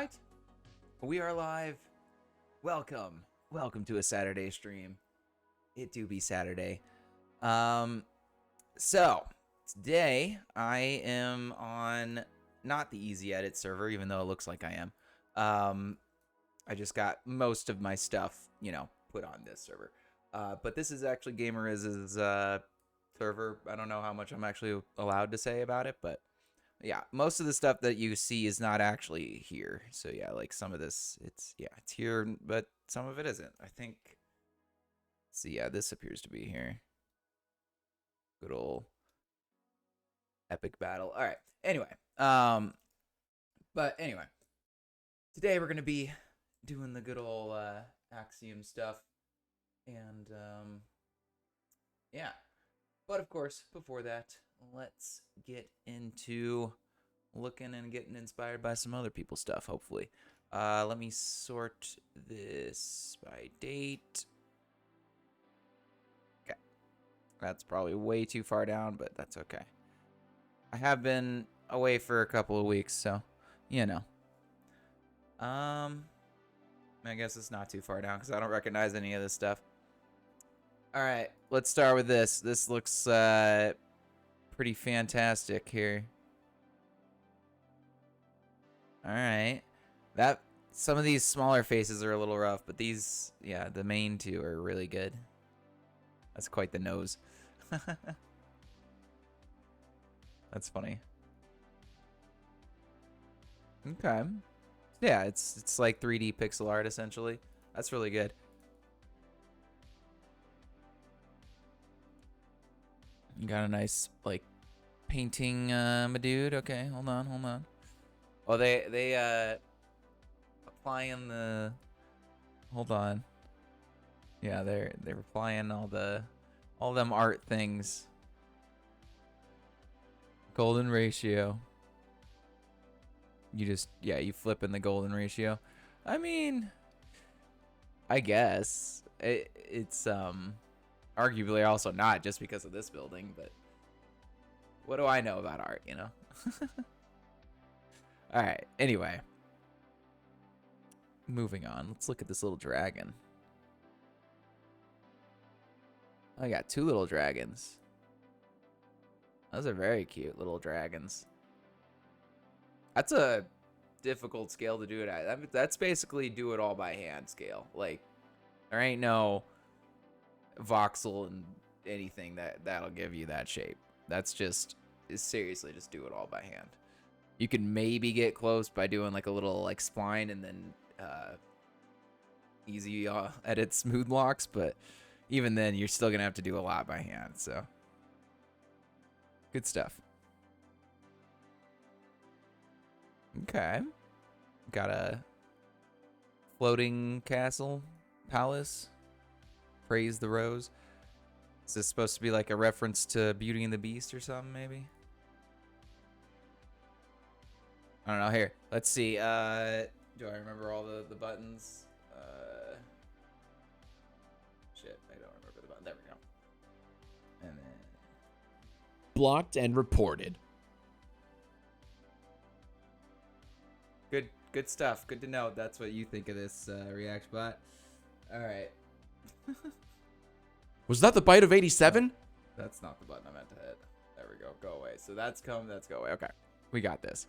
right, we are live. Welcome to a Saturday stream. It do be Saturday. So today I am on not the ezEdits server, even though it looks like I am. I just got most of my stuff, put on this server. But this is actually GamerIz's server. I don't know how much I'm actually allowed to say about it, but yeah, most of the stuff that you see is not actually here. So yeah, like some of this, it's here, but some of it isn't. I think. So yeah, this appears to be here. Good old epic battle. All right. Anyway, but anyway, today we're gonna be doing the good old Axiom stuff, and yeah. But of course, before that, let's get into looking and getting inspired by some other people's stuff, hopefully. Let me sort this by date. Okay. That's probably way too far down, but that's okay. I have been away for a couple of weeks, so, I guess it's not too far down because I don't recognize any of this stuff. All right, let's start with this. This looks pretty fantastic here. All right, some of these smaller faces are a little rough, but these, yeah, the main two are really good. That's quite the nose. That's funny. Okay. Yeah, it's like 3D pixel art essentially. That's really good. You got a nice like painting my dude. Okay, hold on. Oh, they applying the hold on. Yeah, they're applying all them art things. Golden ratio. You flip in the golden ratio. I mean, I guess it's arguably also not just because of this building, but what do I know about art, All right, anyway. Moving on. Let's look at this little dragon. I got two little dragons. Those are very cute little dragons. That's a difficult scale to do it at. I mean, that's basically do it all by hand scale. Like, there ain't no voxel and anything that'll give you that shape. That's seriously just do it all by hand. You can maybe get close by doing like a little like spline and then easy edit smooth locks, but even then you're still gonna have to do a lot by hand. So good stuff. Okay, got a floating castle palace. Praise the Rose. Is this supposed to be like a reference to Beauty and the Beast or something, maybe? I don't know. Here, let's see. Do I remember all the buttons? Shit, I don't remember the button. There we go. And then blocked and reported. Good stuff. Good to know. That's what you think of this React bot. All right. Was that the bite of 87? That's not the button I meant to hit. There we go. Go away. So that's go away. Okay. We got this.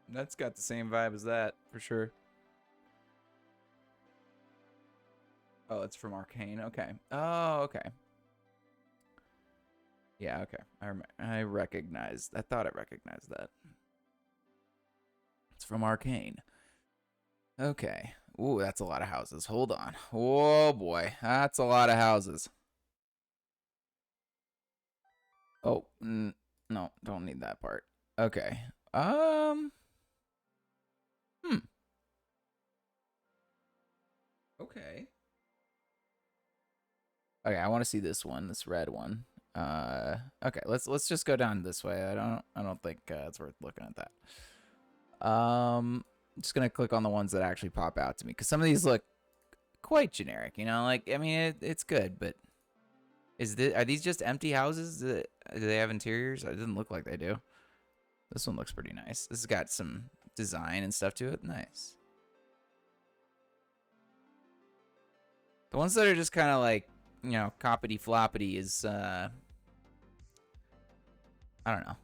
That's got the same vibe as that for sure. Oh, it's from Arcane. Okay. Oh, okay. Yeah, okay. I recognized. I thought I recognized that. It's from Arcane. Okay. Ooh, that's a lot of houses. Hold on. Oh boy, that's a lot of houses. Oh, no, don't need that part. Okay. Okay. Okay, I want to see this one, this red one. Okay, let's just go down this way. I don't think it's worth looking at that. I'm just gonna click on the ones that actually pop out to me, because some of these look quite generic. You know, like I mean, it's good, but are these just empty houses? Do they have interiors? It doesn't look like they do. This one looks pretty nice. This has got some design and stuff to it. Nice. The ones that are just kind of like, you know, coppity floppity is, I don't know.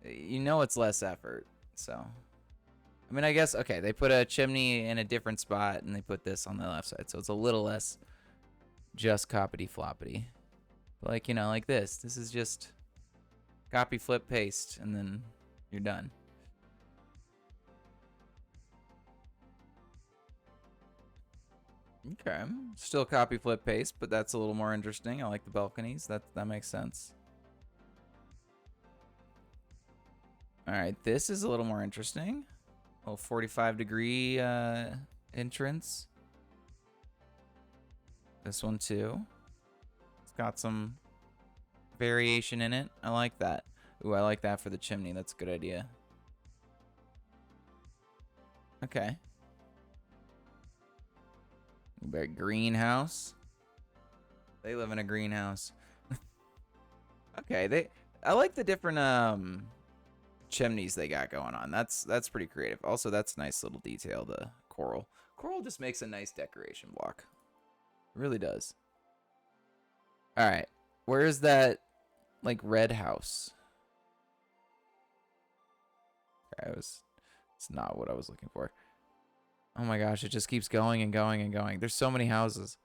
You know, it's less effort. So, I mean, I guess, okay, they put a chimney in a different spot and they put this on the left side. So it's a little less just coppity floppity. But like, you know, like this. This is just copy, flip, paste, and then you're done. Okay, still copy, flip, paste, but that's a little more interesting. I like the balconies. That makes sense. All right, this is a little more interesting. A little 45-degree entrance. This one too. It's got some variation in it. I like that. Ooh, I like that for the chimney. That's a good idea. Okay. Very greenhouse. They live in a greenhouse. Okay, I like the different chimneys they got going on. That's pretty creative. Also, that's a nice little detail, the coral. Coral just makes a nice decoration block. It really does. All right. Where is that like red house? Okay, it's not what I was looking for. Oh my gosh, it just keeps going and going and going. There's so many houses.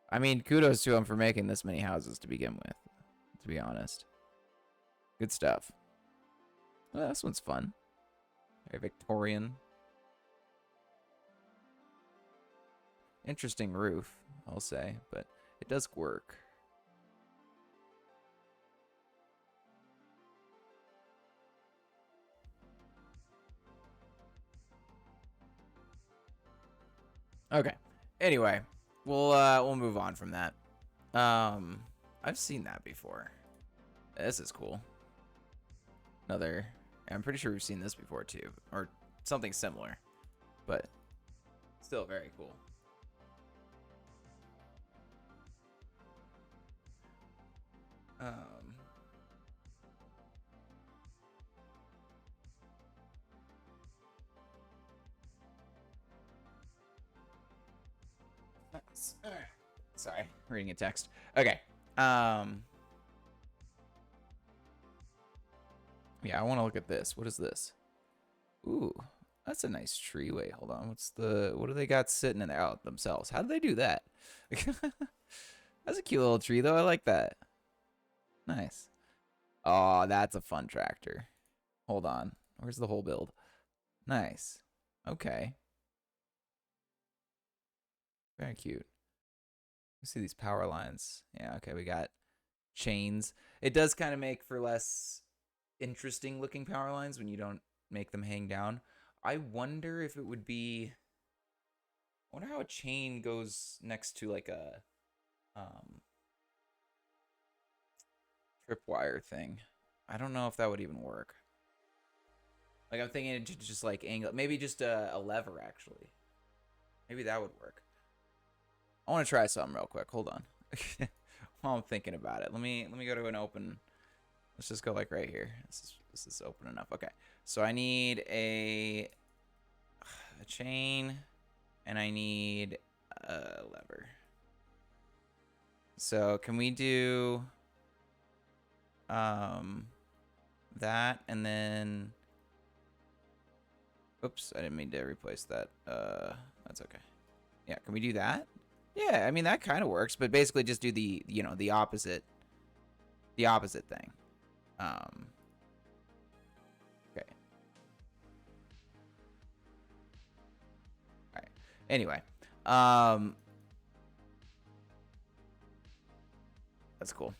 I mean, kudos to him for making this many houses to begin with, to be honest. Good stuff. Well, this one's fun. Very Victorian. Interesting roof, I'll say, but it does work. Okay. Anyway, we'll move on from that. I've seen that before. This is cool. I'm pretty sure we've seen this before too, or something similar, but still very cool. Nice. All right. Sorry, reading a text. Okay. Yeah, I want to look at this. What is this? Ooh, that's a nice tree. Wait, hold on. What do they got sitting in there? Oh, themselves. How did they do that? That's a cute little tree, though. I like that. Nice. Oh, that's a fun tractor. Hold on. Where's the whole build? Nice. Okay. Very cute. You see these power lines. Yeah, okay, we got chains. It does kind of make for less interesting looking power lines when you don't make them hang down. I wonder if it would be... I wonder how a chain goes next to like a tripwire thing. I don't know if that would even work. Like I'm thinking just like angle, maybe just a lever actually. Maybe that would work. I want to try something real quick. Hold on. While I'm thinking about it, let me go to an open. Let's just go like right here. This is open enough. Okay. So I need a chain and I need a lever. So can we do that and then oops, I didn't mean to replace that. That's okay. Yeah, can we do that? Yeah, I mean that kind of works, but basically just do the, you know, the opposite thing. Okay. All right. Anyway, that's cool.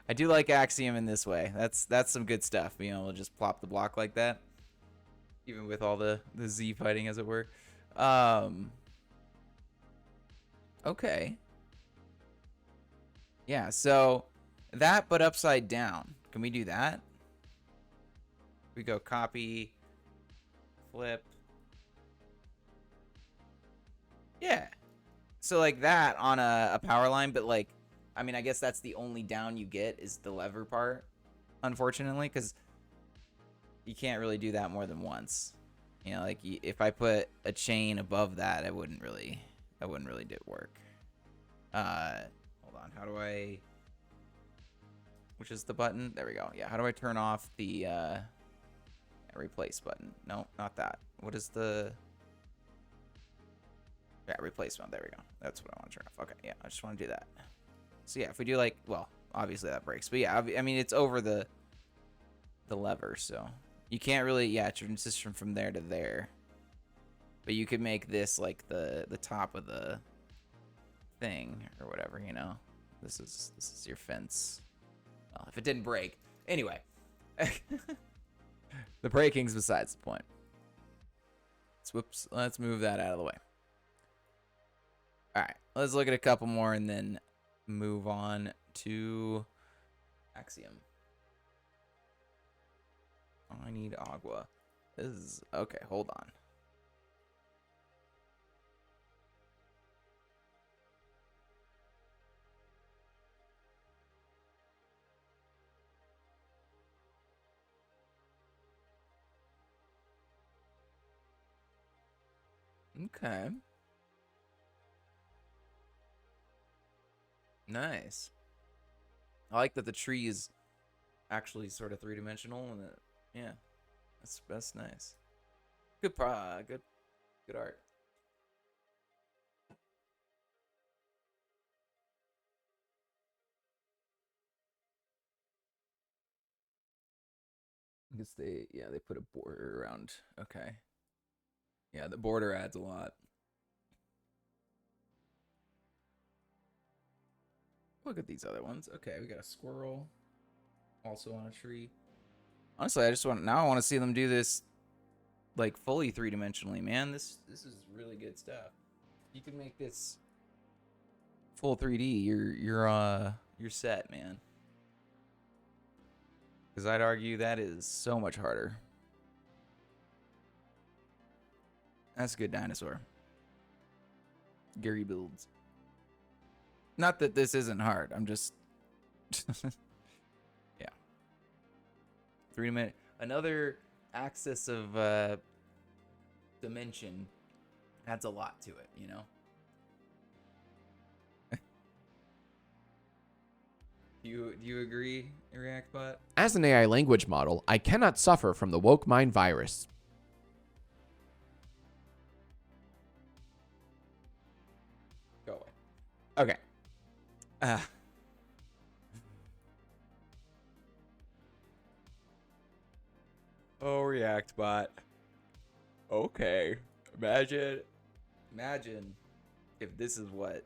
I do like Axiom in this way. That's some good stuff. Being able to just plop the block like that, even with all the Z fighting, as it were. Okay. Yeah, so that, but upside down. Can we do that? We go copy, flip, Yeah. So like that on a power line, but like, I mean, I guess that's the only down you get is the lever part, unfortunately, because you can't really do that more than once. You know, like if I put a chain above that, I wouldn't really do work. Hold on, how do I? Which is the button? There we go. Yeah, how do I turn off the replace button? No, not that. What is the? Yeah, replacement. There we go. That's what I want to turn off. Okay, yeah, I just want to do that. So yeah, if we do like, well, obviously that breaks, but yeah, I mean it's over the lever, so you can't really, yeah, transition from there to there. But you could make this like the top of the thing or whatever, you know. This is your fence. Well, if it didn't break, anyway. The breaking's besides the point. Whoops, let's move that out of the way. All right, let's look at a couple more and then move on to Axiom. I need agua. This is okay. Hold on. Okay. Nice. I like that the tree is actually sort of three-dimensional, and yeah, that's nice. Good good art. I guess they put a border around. Okay. Yeah, the border adds a lot. Look at these other ones. Okay, we got a squirrel, also on a tree. Honestly, I want to see them do this like fully three-dimensionally, man. This is really good stuff. You can make this full 3D. You're set, man. Because I'd argue that is so much harder. That's a good dinosaur. Gary builds. Not that this isn't hard. I'm just yeah. 3 minute. Another axis of dimension adds a lot to it, you know? Do you agree, ReactBot? As an AI language model, I cannot suffer from the woke mind virus. Go away. Okay. Oh, ReactBot. Okay. Imagine if this is what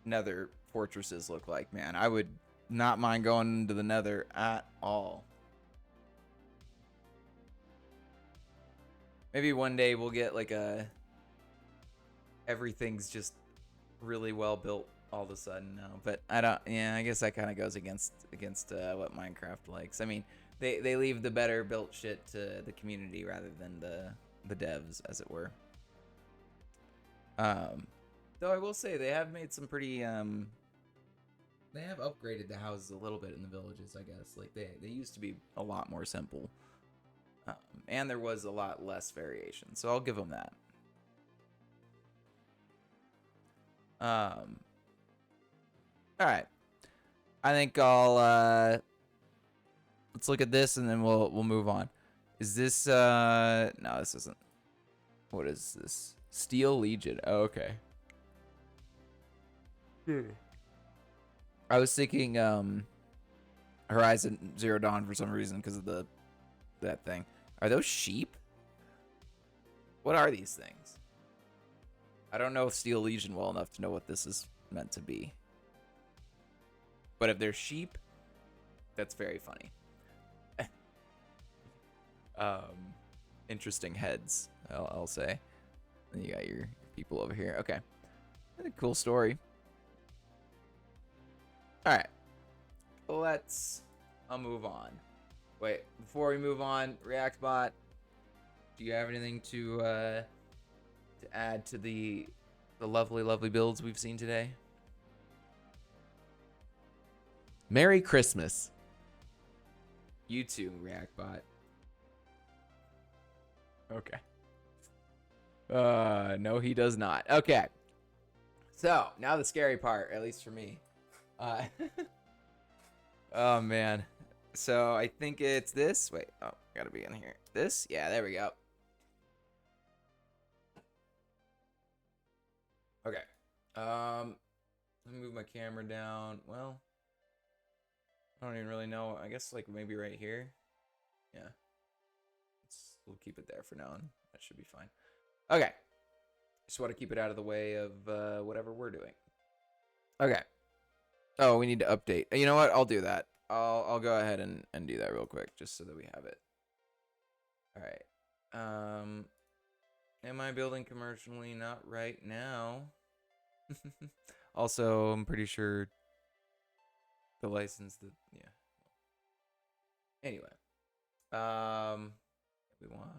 nether fortresses look like, man. I would not mind going into the nether at all. Maybe one day we'll get like everything's just really well built all of a sudden now. But I don't, yeah, I guess that kind of goes against what Minecraft likes. I mean, they leave the better built shit to the community rather than the devs, as it were. Though I will say they have made some pretty they have upgraded the houses a little bit in the villages, I guess. Like they used to be a lot more simple. And there was a lot less variation. So I'll give them that. All right. I think I'll let's look at this and then we'll move on. Is this no, this isn't. What is this? Steel Legion. Oh, okay. I was thinking Horizon Zero Dawn for some reason because of that thing. Are those sheep? What are these things? I don't know Steel Legion well enough to know what this is meant to be. But if they're sheep, that's very funny. Interesting heads, I'll say. And you got your people over here. Okay. A cool story. Alright. I'll move on. Wait, before we move on, ReactBot, do you have anything to add to the the lovely, lovely builds we've seen today. Merry Christmas. You too, ReactBot. Okay. No, he does not. Okay. So, now the scary part, at least for me. Oh, man. So, I think it's this. Wait. Oh, gotta be in here. This? Yeah, there we go. Okay. Let me move my camera down. Well, I don't even really know. I guess, like, maybe right here. Yeah. We'll keep it there for now, and that should be fine. Okay. Just want to keep it out of the way of whatever we're doing. Okay. Oh, we need to update. You know what? I'll do that. I'll go ahead and do that real quick, just so that we have it. All right. Am I building commercially? Not right now. Also, I'm pretty sure the license that Anyway. We want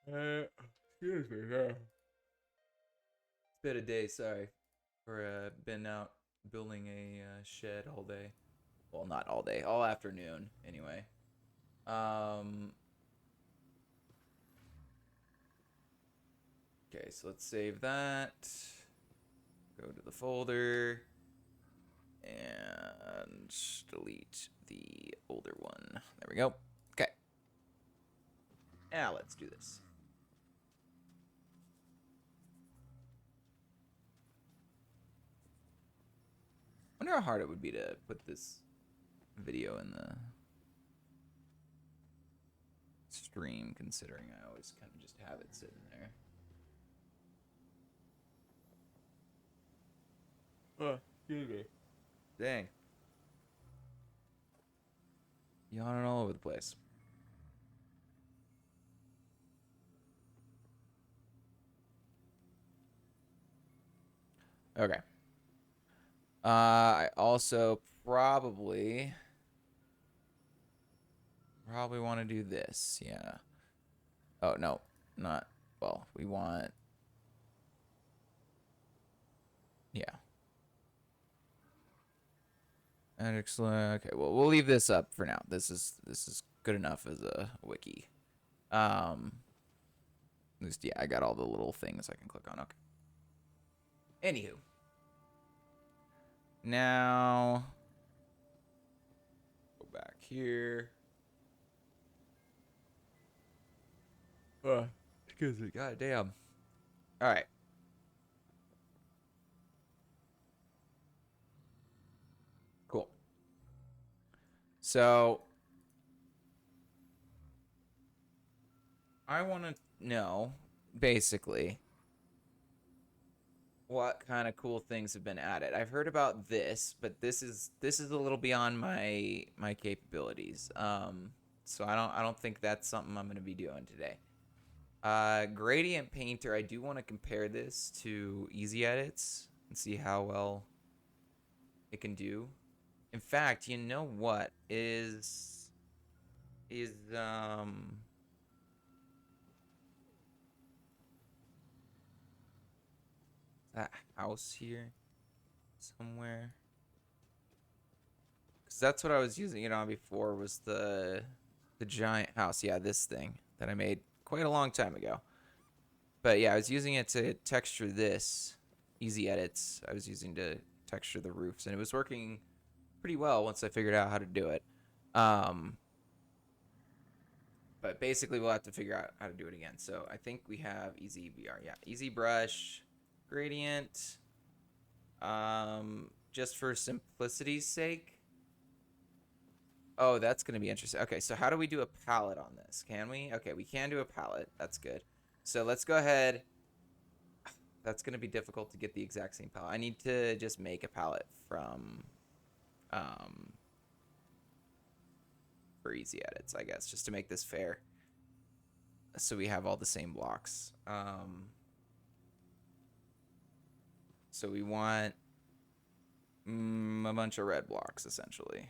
25. Excuse me. Yeah. It's been a day, sorry. For been out building a shed all day. Well, not all day, all afternoon anyway. Okay, so let's save that. Go to the folder and delete the older one. There we go. Okay. Now let's do this. I wonder how hard it would be to put this video in the stream, considering I always kind of just have it sitting there. Oh, excuse me. Dang. Yawning all over the place. Okay. I also probably want to do this. Yeah. Oh, no. Not. Well, we want. Yeah. And excellent. Okay, well, we'll leave this up for now. This is good enough as a wiki. At least, yeah, I got all the little things I can click on. Okay. Anywho. Now, go back here. Excuse me. God damn. All right. Cool. So, I want to know, basically, what kind of cool things have been added. I've heard about this, but this is a little beyond my capabilities. So I don't think that's something I'm going to be doing today. Gradient Painter, I do want to compare this to ezEdits and see how well it can do. In fact, you know what is that house here somewhere? Because that's what I was using it on before, was the giant house. Yeah, this thing that I made quite a long time ago. But yeah, I was using it to texture this. ezEdits I was using to texture the roofs, and it was working pretty well once I figured out how to do it. But basically, we'll have to figure out how to do it again. So I think we have EasyBR. Yeah, EasyBrush, Gradient. Just for simplicity's sake. Oh, that's going to be interesting. Okay, so how do we do a palette on this? Can we? Okay, we can do a palette. That's good. So let's go ahead. That's going to be difficult to get the exact same palette. I need to just make a palette from for ezEdits, I guess, just to make this fair. So we have all the same blocks. So we want a bunch of red blocks, essentially.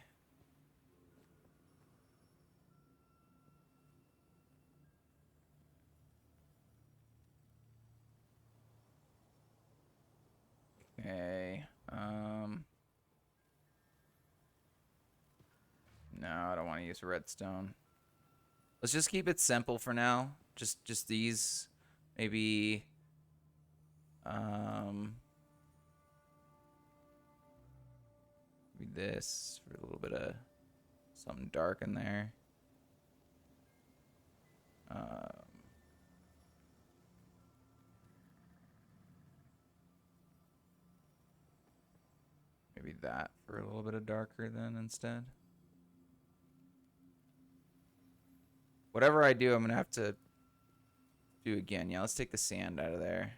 use redstone. Let's just keep it simple for now. Just these. Maybe maybe this for a little bit of something dark in there. Maybe that for a little bit of darker then instead. Whatever I do, I'm gonna have to do again. Yeah, let's take the sand out of there.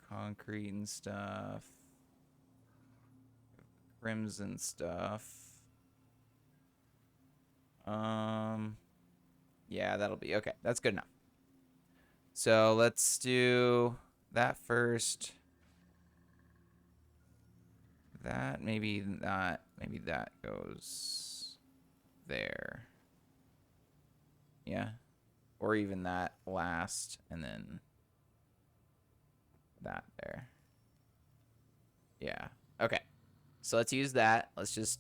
Concrete and stuff. Crimson stuff. Yeah, that'll be okay. That's good enough. So let's do that first. That, maybe that goes there. Yeah. Or even that last, and then that there. Yeah. Okay. So let's use that. Let's just,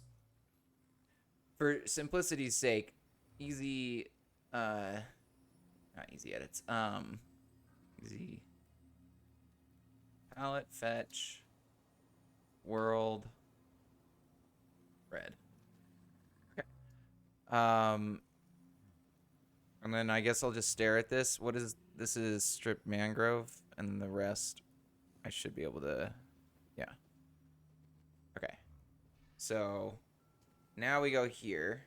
for simplicity's sake, easy, not easy edits. Easy palette fetch world red. Okay. And then I guess I'll just stare at this. What is this? Is stripped mangrove, and the rest I should be able to, yeah. Okay. So now we go here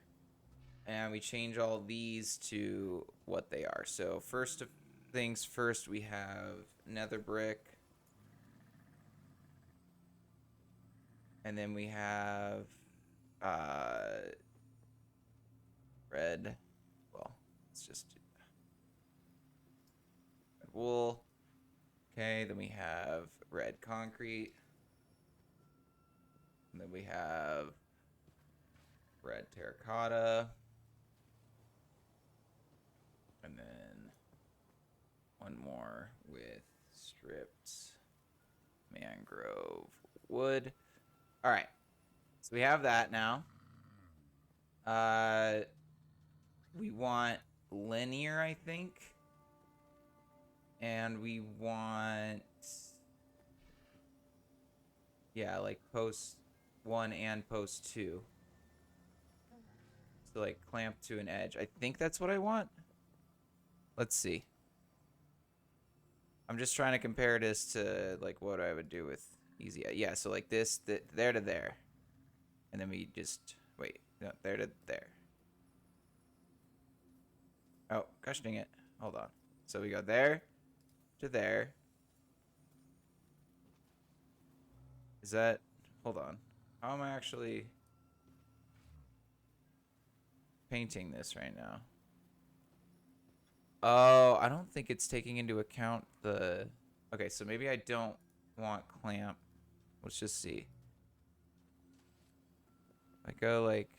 and we change all these to what they are. So first things first, we have nether brick. And then we have red. Well, let's just do red wool. Okay, then we have red concrete. And then we have red terracotta. And then one more with stripped mangrove wood. All right, so we have that now. We want linear, I think. And we want, yeah, like post 1 and post 2. So like clamp to an edge. I think that's what I want. Let's see. I'm just trying to compare this to like what I would do with easy. Yeah, so like this, there to there. And then we just, wait, no, there to there. Oh, gosh dang it. Hold on. So we go there to there. Is that, hold on. How am I actually painting this right now? Oh, I don't think it's taking into account the, okay, so maybe I don't want clamp. Let's just see. I go like,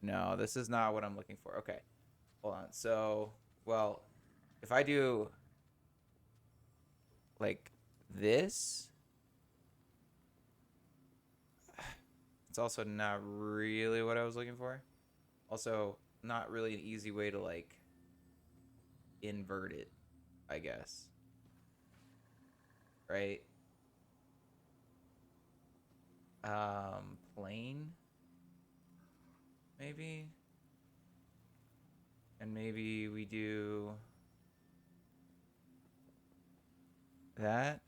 no, this is not what I'm looking for. Okay, hold on. So, well, if I do like this, it's also not really what I was looking for. Also, not really an easy way to like invert it, I guess. Right? Plane, maybe. And maybe we do that.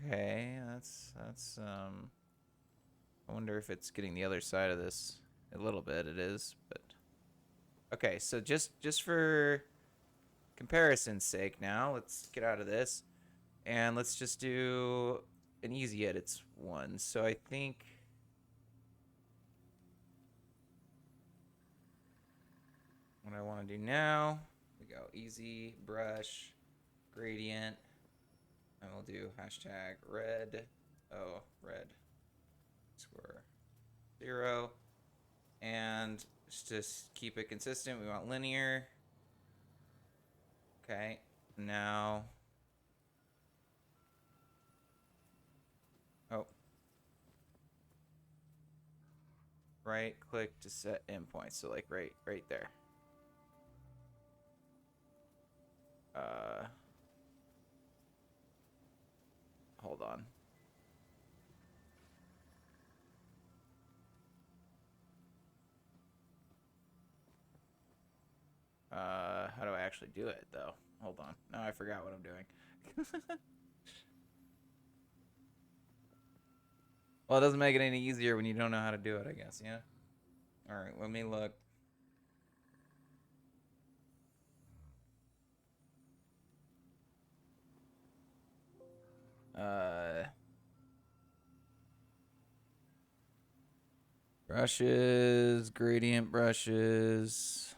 Okay, that's I wonder if it's getting the other side of this. A little bit it is, but okay, so just for comparison's sake now, let's get out of this and let's just do an easy edits one. So I think what I want to do now, we go easy brush gradient, and we'll do hashtag red, red square 0, and just keep it consistent. We want linear. Okay, now right click to set endpoint. So like right there. Hold on. How do I actually do it though? Hold on. Now I forgot what I'm doing. Well, it doesn't make it any easier when you don't know how to do it, I guess, yeah? Alright, let me look. Brushes, gradient brushes.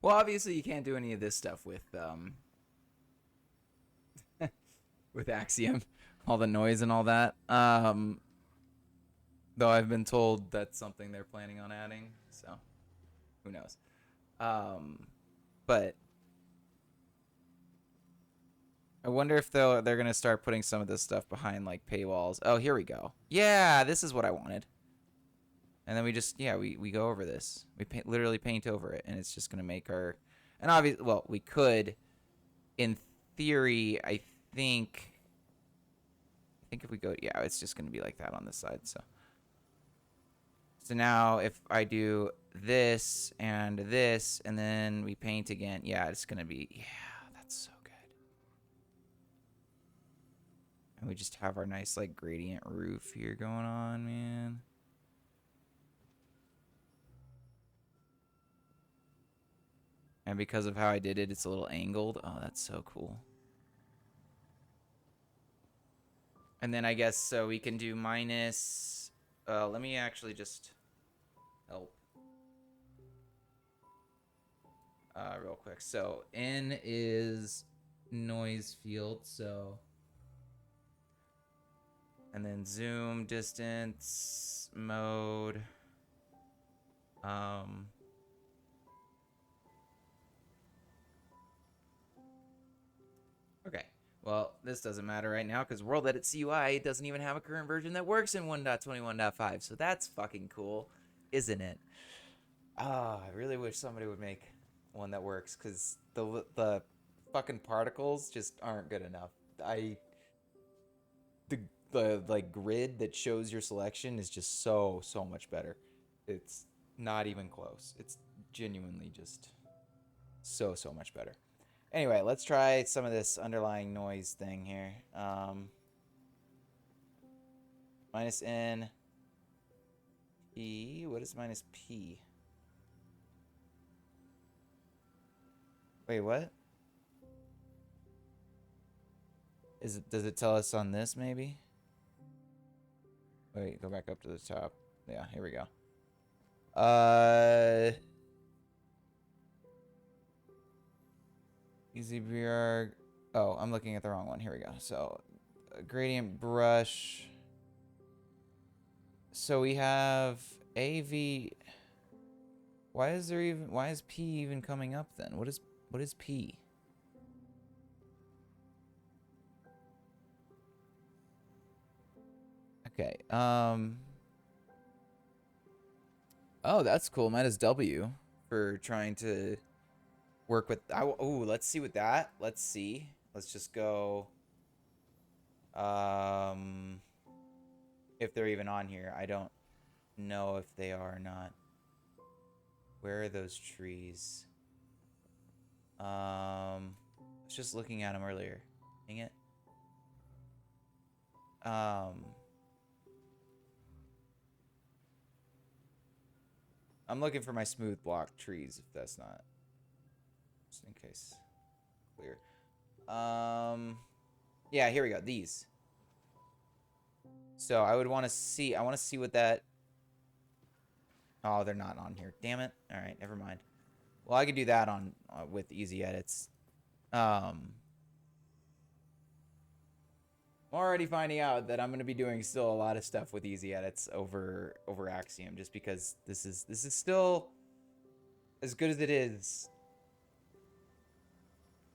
Well, obviously you can't do any of this stuff with with Axiom, all the noise and all that. Though I've been told that's something they're planning on adding, so who knows. But I wonder if they're gonna start putting some of this stuff behind like paywalls. Oh, here we go. Yeah, this is what I wanted. And then we just we go over this. We literally paint over it, and it's just gonna make our. And obviously, well, we could, in theory, I think if we go, yeah, it's just gonna be like that on this side. So now if I do this, and then we paint again, yeah, it's gonna be, yeah, that's so good. And we just have our nice like gradient roof here going on, man. And because of how I did it, it's a little angled. Oh, that's so cool. And then I guess so we can do minus. Let me actually just help real quick. So N is noise field. So and then zoom, distance, mode. Okay. Well, this doesn't matter right now because World Edit CUI doesn't even have a current version that works in 1.21.5. So that's fucking cool, isn't it? I really wish somebody would make one that works because the fucking particles just aren't good enough. The like grid that shows your selection is just so much better. It's not even close. It's genuinely just so much better. Anyway, let's try some of this underlying noise thing here. Minus N P. What is minus P? Wait, what? Does it tell us on this maybe? Wait, go back up to the top. Yeah, here we go. Easy BR. Oh, I'm looking at the wrong one. Here we go. So, gradient brush. So we have AV. Why is P even coming up then? What is P? Okay. Oh, that's cool. Mine is W for trying to work with. Oh, let's see with that. Let's see. Let's just go. If they're even on here, I don't know if they are or not. Where are those trees? I was just looking at them earlier. Dang it. I'm looking for my smooth block trees if that's not. Just in case. Clear. Yeah, here we go. These. So I would want to see. I want to see what that. Oh, they're not on here. Damn it. All right, never mind. Well, I could do that on with ezEdits. I'm already finding out that I'm gonna be doing still a lot of stuff with ezEdits over Axiom, just because this is still as good as it is.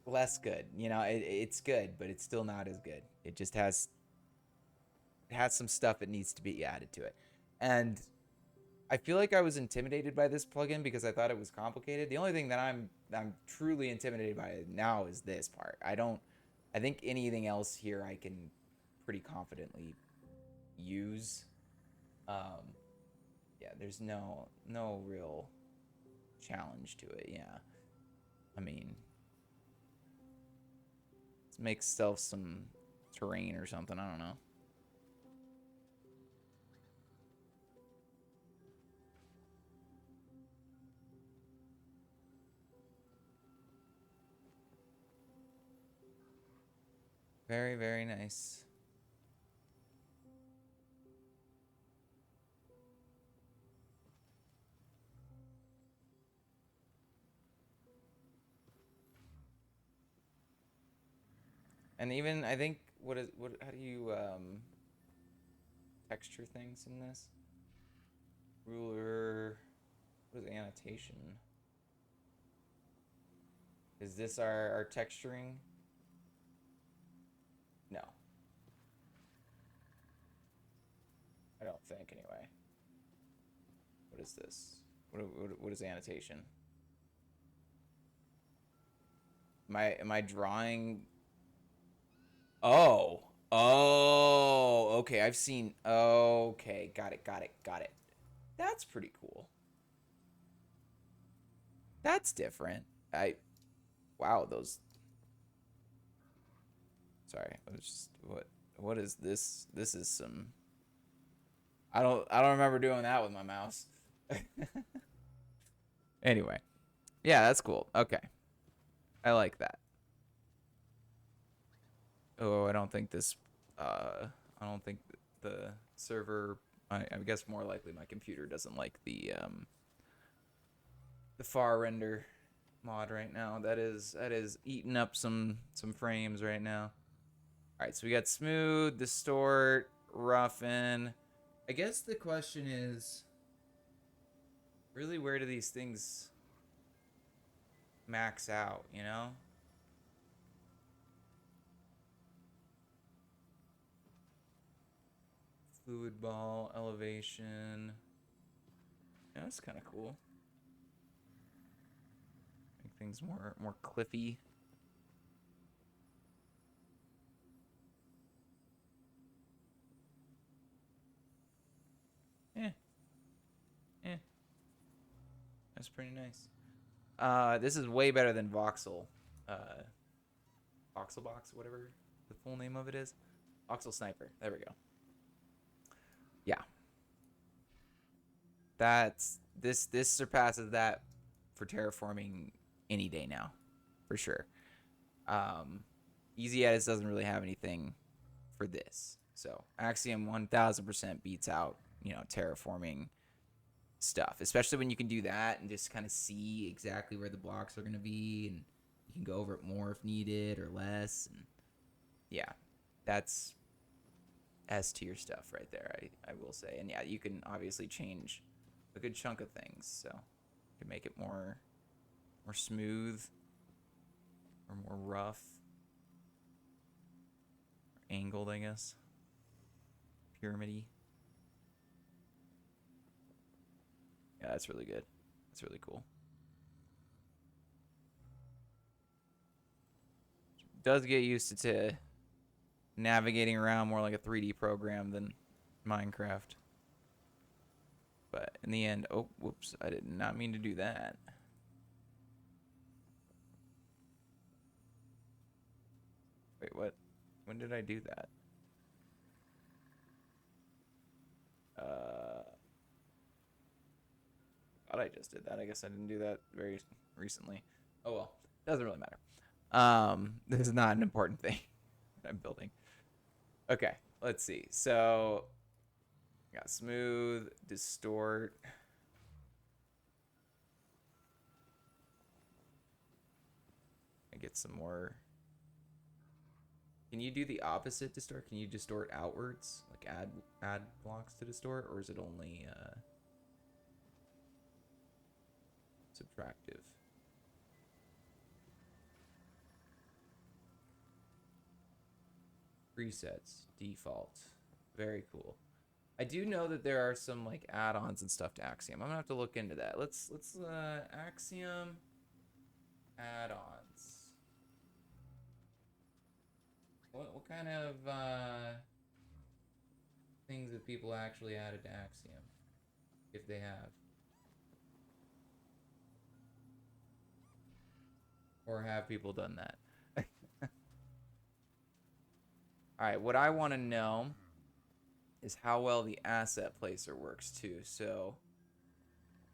Less good, you know. It's good, but it's still not as good. It just has some stuff that needs to be added to it, and I feel like I was intimidated by this plugin because I thought it was complicated. The only thing that I'm truly intimidated by now is this part. I think anything else here I can pretty confidently use. Yeah, there's no real challenge to it. Yeah, I mean, let's make self some terrain or something. I don't know. Very, very nice. And even I think how do you texture things in this? Ruler, what is annotation? Is this our texturing? No. I don't think anyway. What is this? What is annotation? Am I drawing? Oh. Oh, okay. I've seen. Okay, got it. That's pretty cool. That's different. Wow, those. Sorry, I was just what is this? This is some. I don't remember doing that with my mouse. Anyway, yeah, that's cool. Okay, I like that. Oh, I don't think this. I don't think the server. I guess more likely my computer doesn't like the far render mod right now. That is eating up some frames right now. All right, so we got smooth, distort, roughen. I guess the question is, really, where do these things max out? You know? Fluid ball, elevation. Yeah, that's kind of cool. Make things more cliffy. Yeah. Yeah. That's pretty nice. This is way better than Voxel. Uh, VoxelBox, whatever the full name of it is. Voxel Sniper. There we go. Yeah. That's this surpasses that for terraforming any day now, for sure. ezEdits doesn't really have anything for this, so Axiom 1000% beats out terraforming stuff, especially when you can do that and just kind of see exactly where the blocks are going to be, and you can go over it more if needed or less. And yeah, that's S tier stuff right there, I will say. And yeah, you can obviously change a good chunk of things, so you can make it more smooth or more rough or angled, I guess. Pyramidy. Yeah, that's really good. That's really cool. Does get used to navigating around more like a 3D program than Minecraft. But in the end, oh, whoops, I did not mean to do that. Wait, what? When did I do that? Thought I just did that. I guess I didn't do that very recently. Oh well, doesn't really matter. This is not an important thing that I'm building. Okay, let's see. So, got smooth, distort. I get some more Can you do the opposite distort? Can you distort outwards? Like add blocks to distort? Or is it only subtractive? Presets, default. Very cool. I do know that there are some like add-ons and stuff to Axiom. I'm gonna have to look into that. Let's Axiom add-ons. What kind of things have people actually added to Axiom, if they have, or have people done that? All right, what I want to know is how well the asset placer works too. So,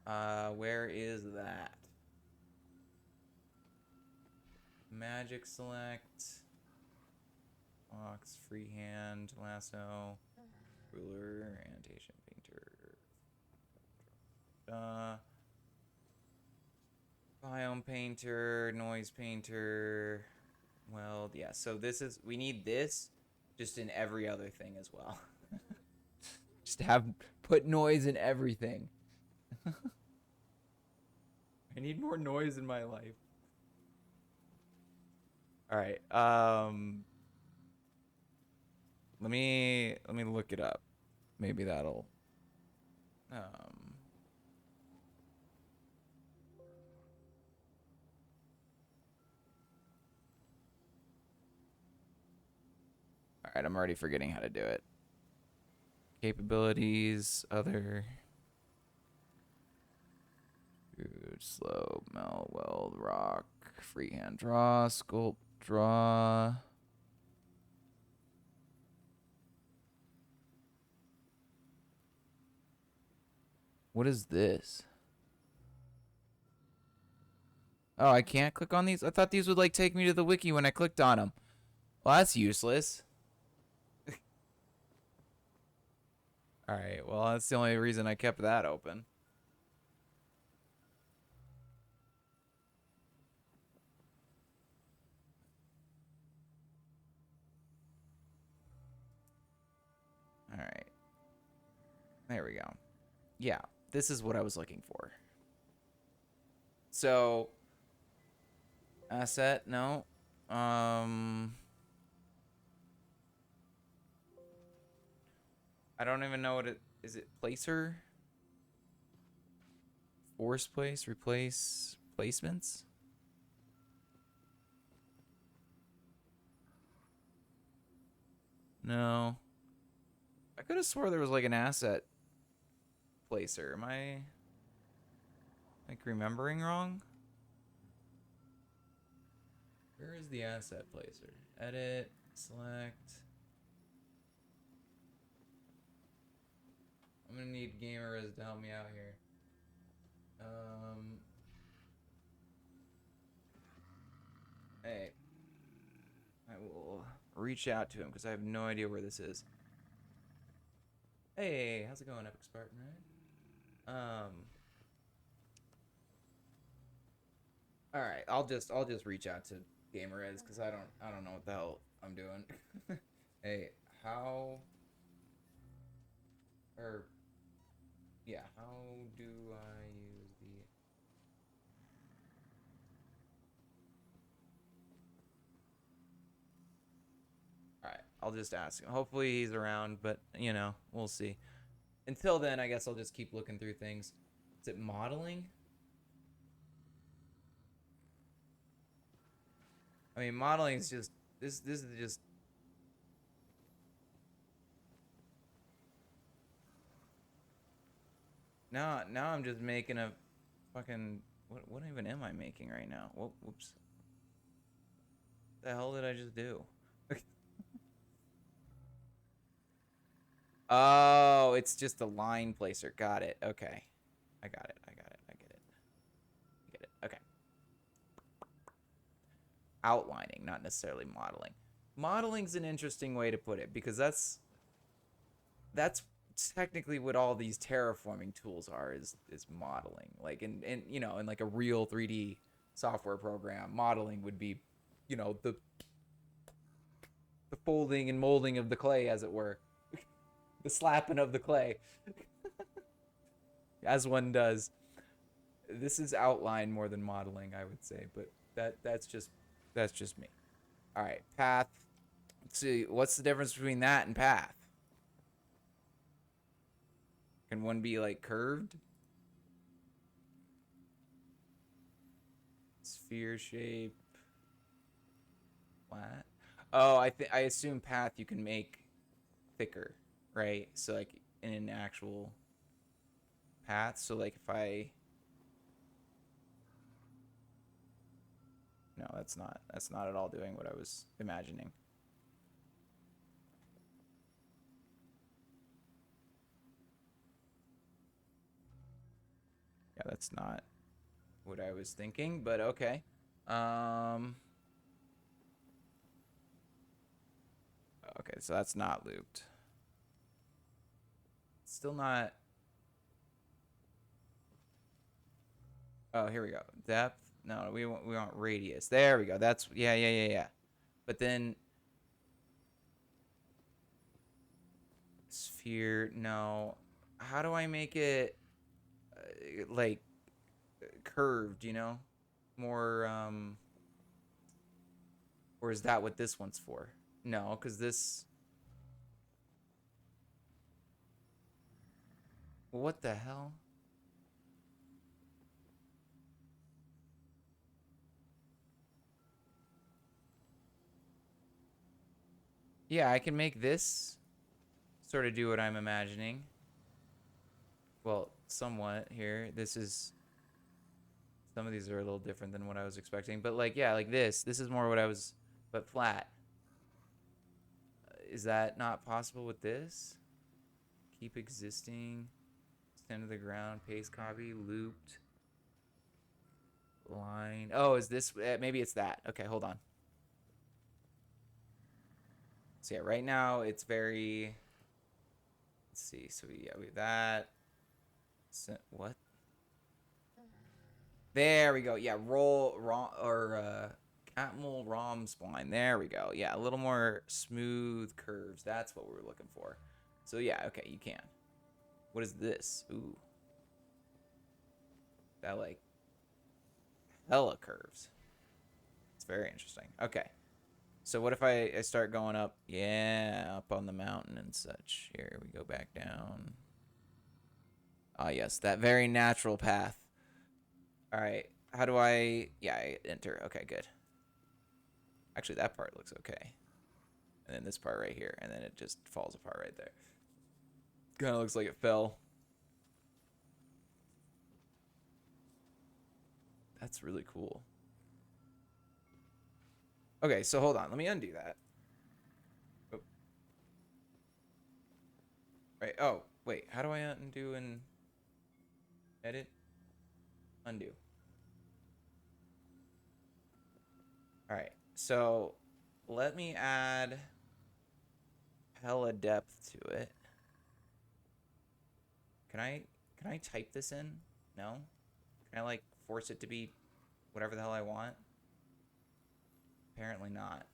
where is that? Magic select, box, freehand, lasso, ruler, annotation, painter, biome painter, noise painter. Well, yeah. So we need this just in every other thing as well. Just put noise in everything. I need more noise in my life. All right. Let me look it up. Maybe that'll all right, I'm already forgetting how to do it. Capabilities, other, slow, melt, weld, rock, freehand draw, sculpt, draw. What is this? Oh, I can't click on these? I thought these would like take me to the wiki when I clicked on them. Well, that's useless. All right, well, that's the only reason I kept that open. All right. There we go. Yeah, this is what I was looking for. So, asset, no. I don't even know what it is. It placer? Force place, replace, placements? No. I could have swore there was like an asset placer. Am I like remembering wrong? Where is the asset placer? Edit, select. I'm gonna need GamerRes to help me out here. Hey, I will reach out to him because I have no idea where this is. Hey, how's it going, EpicSpartanRyan? All right, I'll just reach out to GamerRes because I don't know what the hell I'm doing. Hey, how or yeah, how do I use the All right, I'll just ask him. Hopefully he's around, but you know, we'll see. Until then, I guess I'll just keep looking through things. Is it modeling? I mean, modeling is just this is just now I'm just making a fucking what even am I making right now? Whoops. The hell did I just do? Oh, it's just a line placer. Got it. Okay. I got it. I got it. I get it. I get it. Okay. Outlining, not necessarily modeling. Modeling's an interesting way to put it because that's technically what all these terraforming tools are is modeling. Like in you know, in like a real 3D software program, modeling would be, you know, the The folding and molding of the clay, as it were. The slapping of the clay. As one does. This is outline more than modeling, I would say, but that's just me. All right, path. Let's see, what's the difference between that and path? Can one be like curved? Sphere shape. Flat. Oh, I assume path you can make thicker, right? So like in an actual path. So like if I no, that's not at all doing what I was imagining. Yeah, that's not what I was thinking, but okay. Okay, so that's not looped. Still not. Oh, here we go. Depth. No, we want radius. There we go. That's yeah. But then sphere. No. How do I make it like curved? You know, more. Or is that what this one's for? No, because this. What the hell? Yeah, I can make this sort of do what I'm imagining. Well, somewhat here. This is some of these are a little different than what I was expecting, but like yeah, like this is more what I was, but flat. Is that not possible with this? Keep existing, extend to the ground, paste copy, looped, line. Oh, is this maybe it's that? Okay, hold on. So yeah, right now it's very. Let's see. So yeah, we have that. So, what? There we go. Yeah, roll ROM or Catmull ROM spline. There we go. Yeah, a little more smooth curves. That's what we were looking for. So yeah, okay, you can. What is this? Ooh, that like hella curves. It's very interesting. Okay, so what if I start going up? Yeah, up on the mountain and such. Here we go back down. Ah, yes, that very natural path. All right, how do I? Yeah, I enter. Okay, good. Actually, that part looks okay. And then this part right here, and then it just falls apart right there. Kind of looks like it fell. That's really cool. Okay, so hold on. Let me undo that. Oh. Right. Oh, wait. How do I undo and edit? Undo. All right. So let me add hella depth to it. Can I type this in? No? Can I like force it to be whatever the hell I want? Apparently not.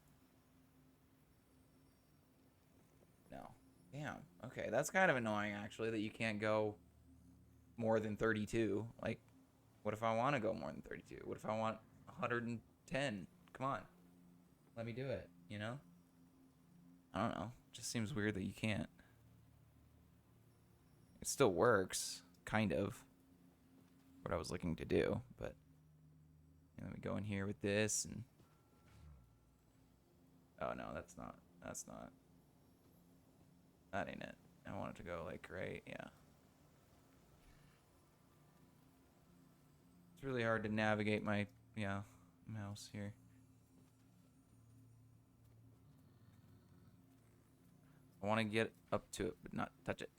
No. Damn. Okay, that's kind of annoying actually that you can't go more than 32. Like, what if I want to go more than 32? What if I want 110? Come on. Let me do it, you know? I don't know. It just seems weird that you can't. It still works, kind of. What I was looking to do, but let me go in here with this and oh no, that's not that ain't it. I want it to go like right, yeah. It's really hard to navigate my mouse here. I want to get up to it, but not touch it.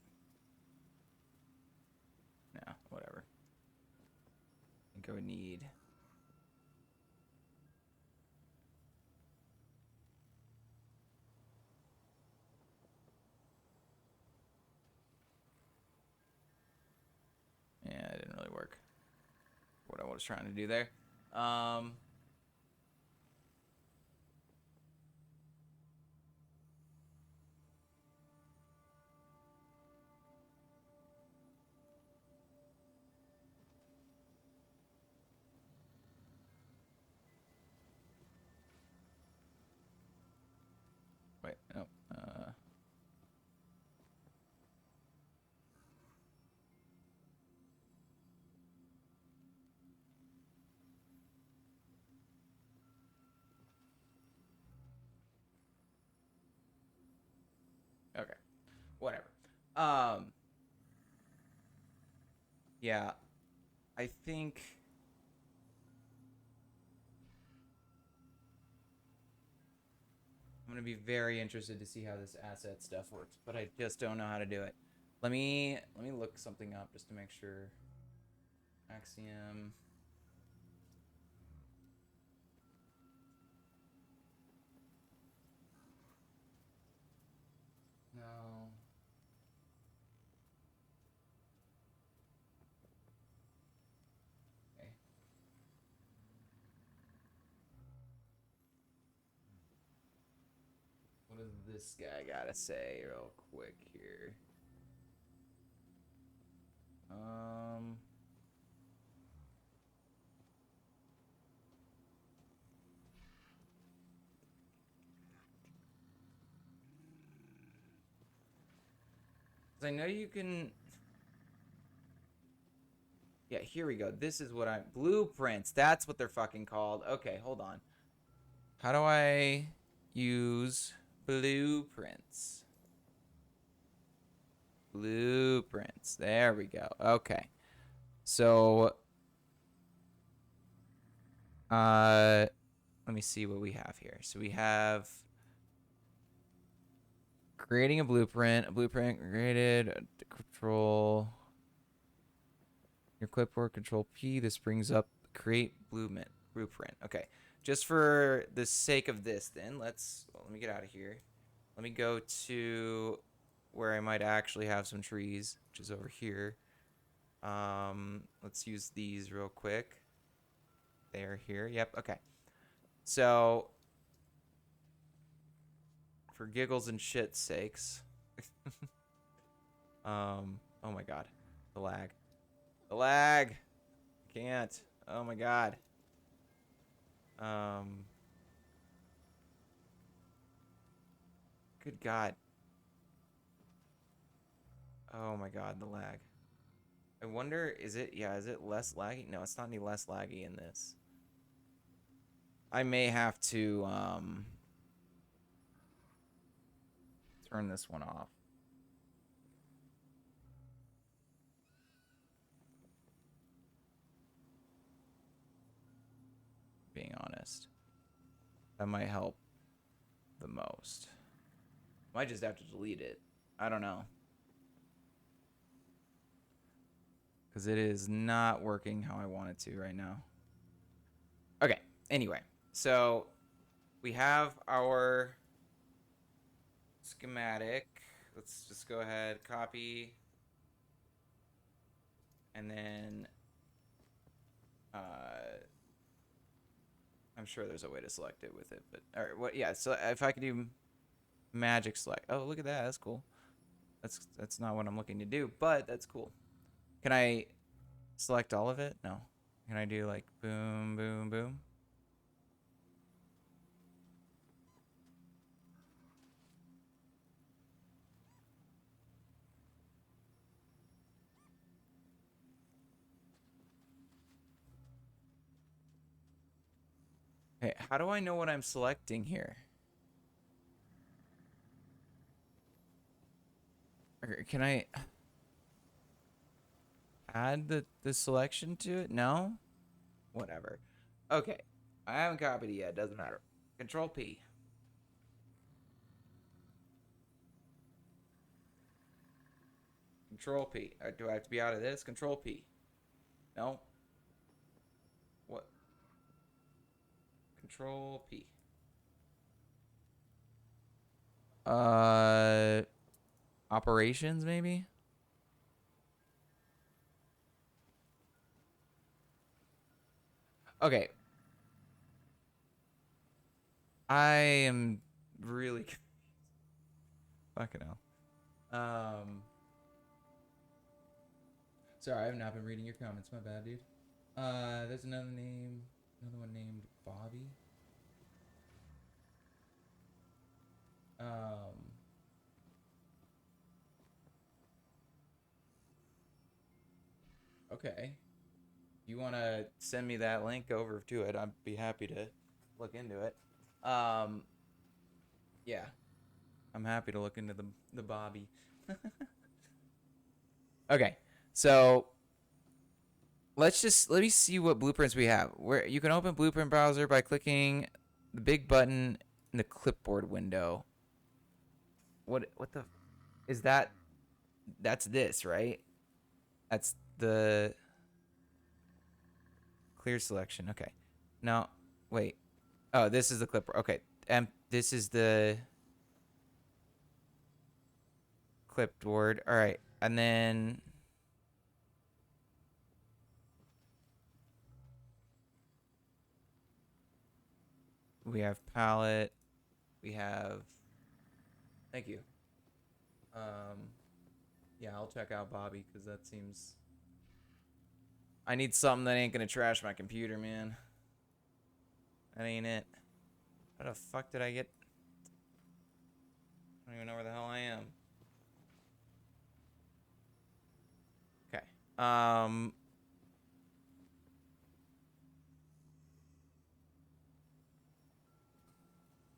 Nah, whatever. I think I would need. Yeah, it didn't really work. What I was trying to do there. Okay. Whatever. Yeah. I think I'm gonna be very interested to see how this asset stuff works, but I just don't know how to do it. Let me look something up just to make sure. Axiom. No. Okay. What does this guy gotta say real quick here? Um. I know you can. Yeah, here we go. This is what I'm. Blueprints. That's what they're fucking called. Okay, hold on. How do I use blueprints? Blueprints. There we go. Okay. So, let me see what we have here. So we have creating a blueprint created, control your clipboard, control P. This brings up create blueprint. Okay. Just for the sake of this, then let me get out of here. Let me go to where I might actually have some trees, which is over here. Let's use these real quick. They are here. Yep. Okay. So, for giggles and shit's sakes, oh my god, the lag. I can't. Oh my god. Um, good god. Oh my god, the lag. I wonder, is it less laggy? No, it's not any less laggy in this. I may have to, turn this one off. Being honest. That might help the most. Might just have to delete it. I don't know. Because it is not working how I want it to right now. Okay, anyway. So, we have our schematic. Let's just go ahead, copy. And then, I'm sure there's a way to select it with it. But, all right, what? Yeah, so if I could do magic select. Oh, look at that. That's cool. That's not what I'm looking to do, but that's cool. Can I select all of it? No. Can I do like boom, boom, boom? Hey, how do I know what I'm selecting here? Can I add the selection to it? No? Whatever. Okay. I haven't copied it yet. Doesn't matter. Control P. Control P. Do I have to be out of this? Control P. No. What? Control P. Uh, operations maybe? Okay. I am really fucking hell. Sorry, I have not been reading your comments. My bad, dude. There's another one named Bobby. Um, okay. If you want to send me that link over to it, I'd be happy to look into it. Yeah. I'm happy to look into the Bobby. Okay, so let me see what blueprints we have. Where you can open Blueprint Browser by clicking the big button in the clipboard window. What the is that? That's this, right? That's the clear selection. Okay. No, wait. Oh, this is the clipboard. Okay. This is the clipboard. All right. And then we have palette. We have thank you. Yeah, I'll check out Bobby because that seems I need something that ain't gonna trash my computer, man. That ain't it. How the fuck did I get I don't even know where the hell I am. Okay.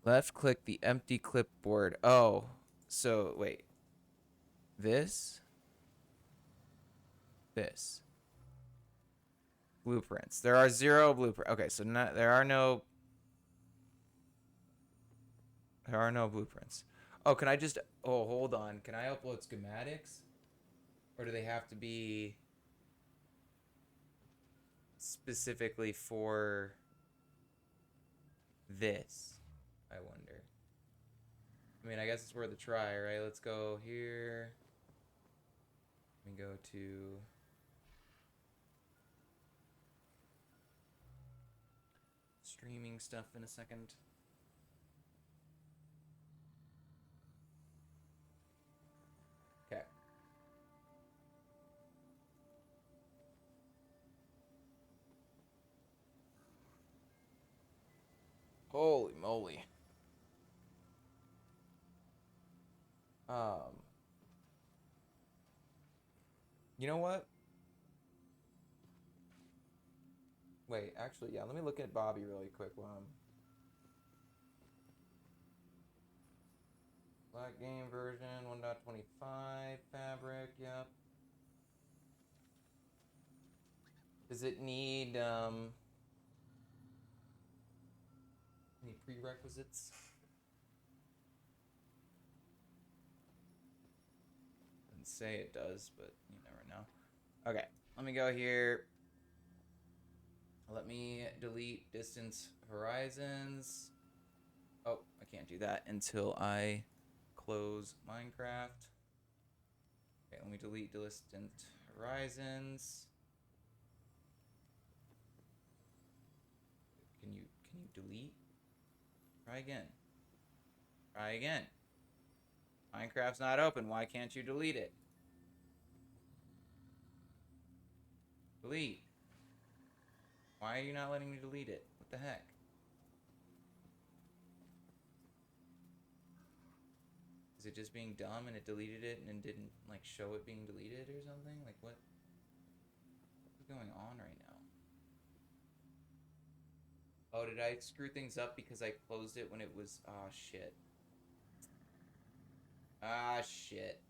Left click the empty clipboard. Oh, so wait. This. Blueprints. There are 0 blueprints. Okay, so there are no blueprints. Oh, can I just oh, hold on. Can I upload schematics? Or do they have to be specifically for this? I wonder. I mean, I guess it's worth a try, right? Let's go here. Let me go to streaming stuff in a second. Okay. Holy moly. You know what? Wait, actually, yeah, let me look at Bobby really quick while I'm Black game version 1.25 fabric, yep. Does it need any prerequisites? Didn't say it does, but you never know. Okay, let me go here. Let me delete distance horizons. Oh, I can't do that until I close Minecraft. Okay, let me delete distant horizons. Can you delete? Try again. Try again. Minecraft's not open. Why can't you delete it? Delete. Why are you not letting me delete it? What the heck? Is it just being dumb and it deleted it and didn't like show it being deleted or something? Like what is going on right now? Oh, did I screw things up because I closed it when it was oh shit. Ah shit.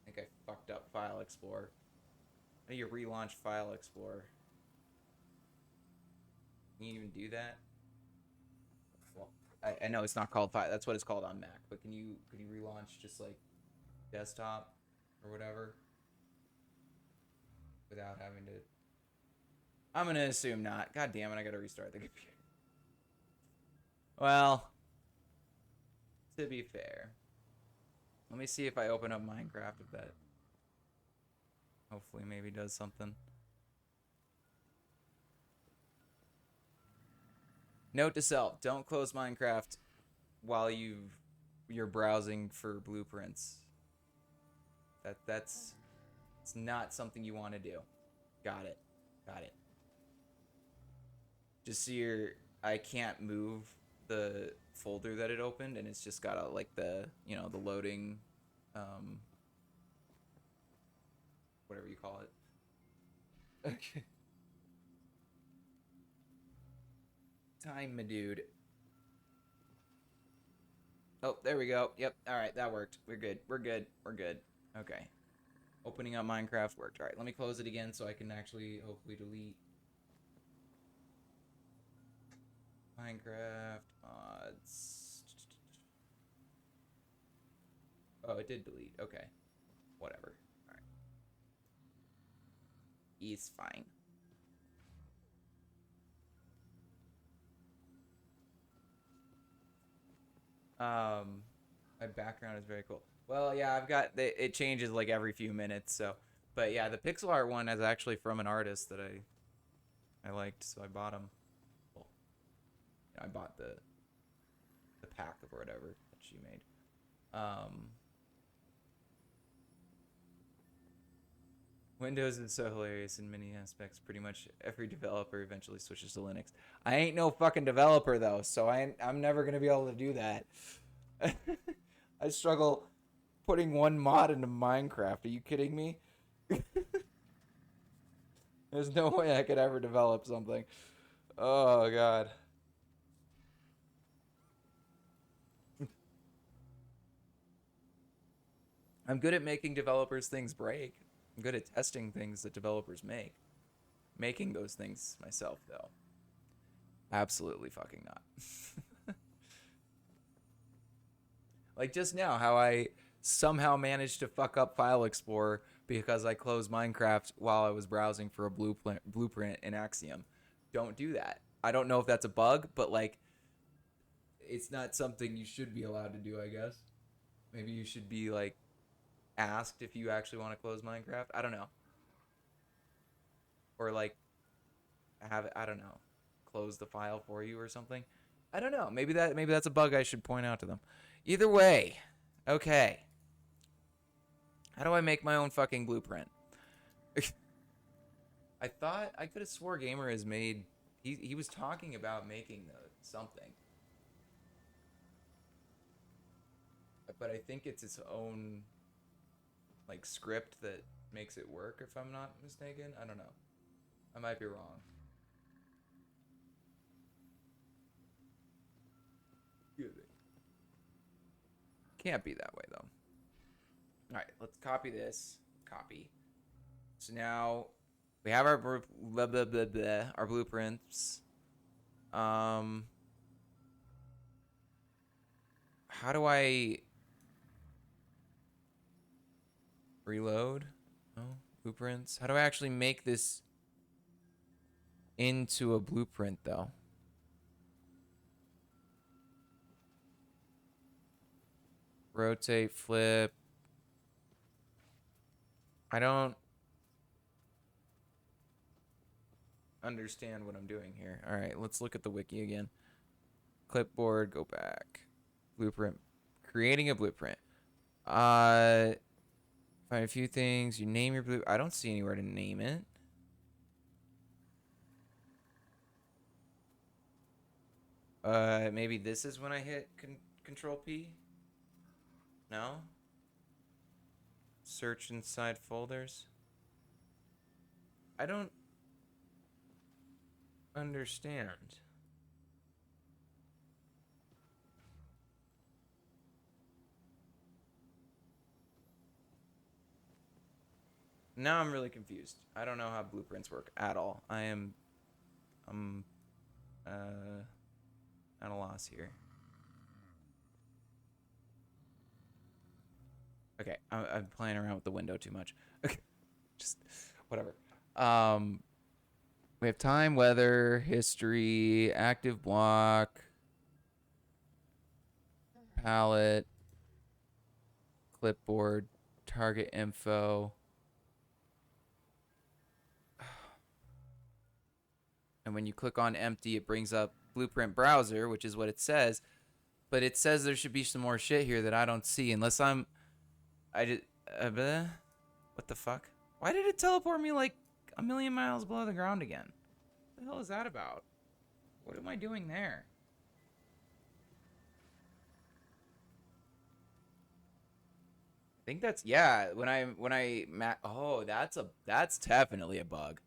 I think I fucked up File Explorer. How do you relaunch File Explorer? Can you even do that? Well, I know it's not called File. That's what it's called on Mac. But can you relaunch just like desktop or whatever without having to? I'm gonna assume not. God damn it! I gotta restart the computer. Well, to be fair, let me see if I open up Minecraft if that hopefully maybe does something. Note to self: don't close Minecraft while you're browsing for blueprints. That's it's not something you want to do. Got it. Got it. Just so I can't move the folder that it opened, and it's just got a, like the the loading, whatever you call it. Okay. Time, my dude. Oh, there we go. Yep. All right, that worked. We're good. We're good. We're good. Okay. Opening up Minecraft worked. All right, let me close it again so I can actually hopefully delete Minecraft mods. Oh, it did delete. Okay. Whatever. All right. He's fine. My background is very cool. Well, yeah, I've got it changes like every few minutes, so but yeah, the pixel art one is actually from an artist that I liked, so I bought him. Well, I bought the pack of whatever that she made. Windows is so hilarious in many aspects. Pretty much every developer eventually switches to Linux. I ain't no fucking developer though, so I'm never gonna be able to do that. I struggle putting one mod into Minecraft. Are you kidding me? There's no way I could ever develop something. Oh god. I'm good at making developers things break. I'm good at testing things that developers make. Making those things myself though. Absolutely fucking not. Like just now, how I somehow managed to fuck up File Explorer because I closed Minecraft while I was browsing for a blueprint in Axiom. Don't do that. I don't know if that's a bug, but like, it's not something you should be allowed to do, I guess. Maybe you should be like asked if you actually want to close Minecraft. I don't know. Or like have it, I don't know, close the file for you or something. I don't know. Maybe that's a bug I should point out to them. Either way, okay. How do I make my own fucking blueprint? I thought I could have swore Gamer has made. He was talking about making something, but I think it's its own like script that makes it work. If I'm not mistaken, I don't know. I might be wrong. Can't be that way though. All right, let's copy this. Copy. So now we have our blah, blah, blah, blah, our blueprints. How do I reload? Oh, blueprints. How do I actually make this into a blueprint though? Rotate, flip. I don't understand what I'm doing here. All right, let's look at the wiki again. Clipboard, go back. Blueprint. Creating a blueprint. Find a few things. You name your blue. I don't see anywhere to name it. Maybe this is when I hit Control P. No. Search inside folders. I don't understand. Now I'm really confused. I don't know how blueprints work at all. I'm at a loss here. Okay, I'm playing around with the window too much. Okay, just whatever. We have time, weather, history, active block, palette, clipboard, target info. And when you click on empty, it brings up Blueprint Browser, which is what it says. But it says there should be some more shit here that I don't see unless I just... what the fuck? Why did it teleport me like a million miles below the ground again? What the hell is that about? What am I doing there? I think that's... Yeah, oh, that's definitely a bug.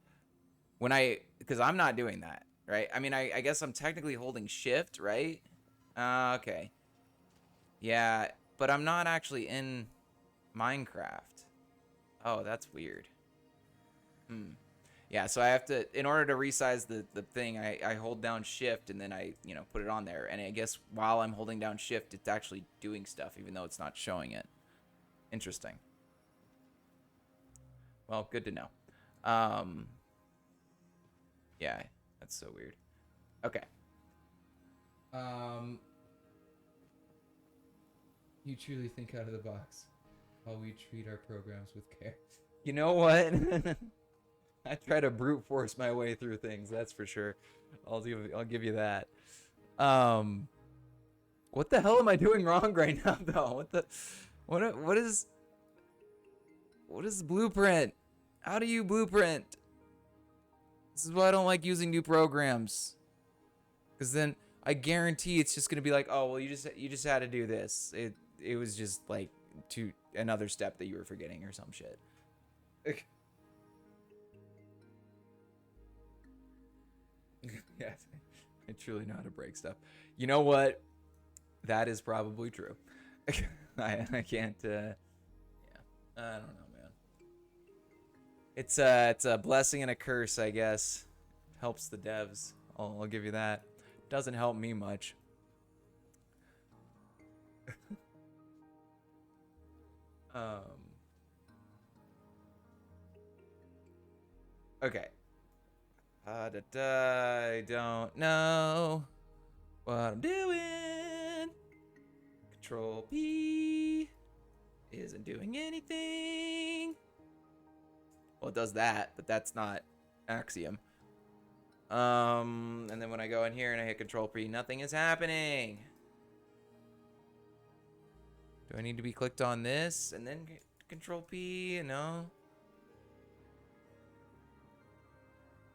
Because I'm not doing that, right? I mean, I guess I'm technically holding shift, right? Okay. Yeah, but I'm not actually in Minecraft. Oh, that's weird. Hmm. Yeah, so I have to, in order to resize the thing, I hold down shift and then I, put it on there. And I guess while I'm holding down shift, it's actually doing stuff, even though it's not showing it. Interesting. Well, good to know. Um, yeah, that's so weird. Okay. Um, you truly think out of the box. How we treat our programs with care. You know what? I try to brute force my way through things. That's for sure. I'll give you that. Um, what the hell am I doing wrong right now, though? What is blueprint? How do you blueprint? This is why I don't like using new programs. Because then I guarantee it's just gonna be like, oh well, you just had to do this. It was just like another step that you were forgetting or some shit. Yes, I truly know how to break stuff. You know what? That is probably true. I can't. Yeah, I don't know, man. It's a blessing and a curse, I guess. Helps the devs. I'll give you that. Doesn't help me much. Okay. I don't know what I'm doing. Control P isn't doing anything. Well, it does that, but that's not Axiom. And then when I go in here and I hit Control P, nothing is happening. Do I need to be clicked on this and then Control P? No.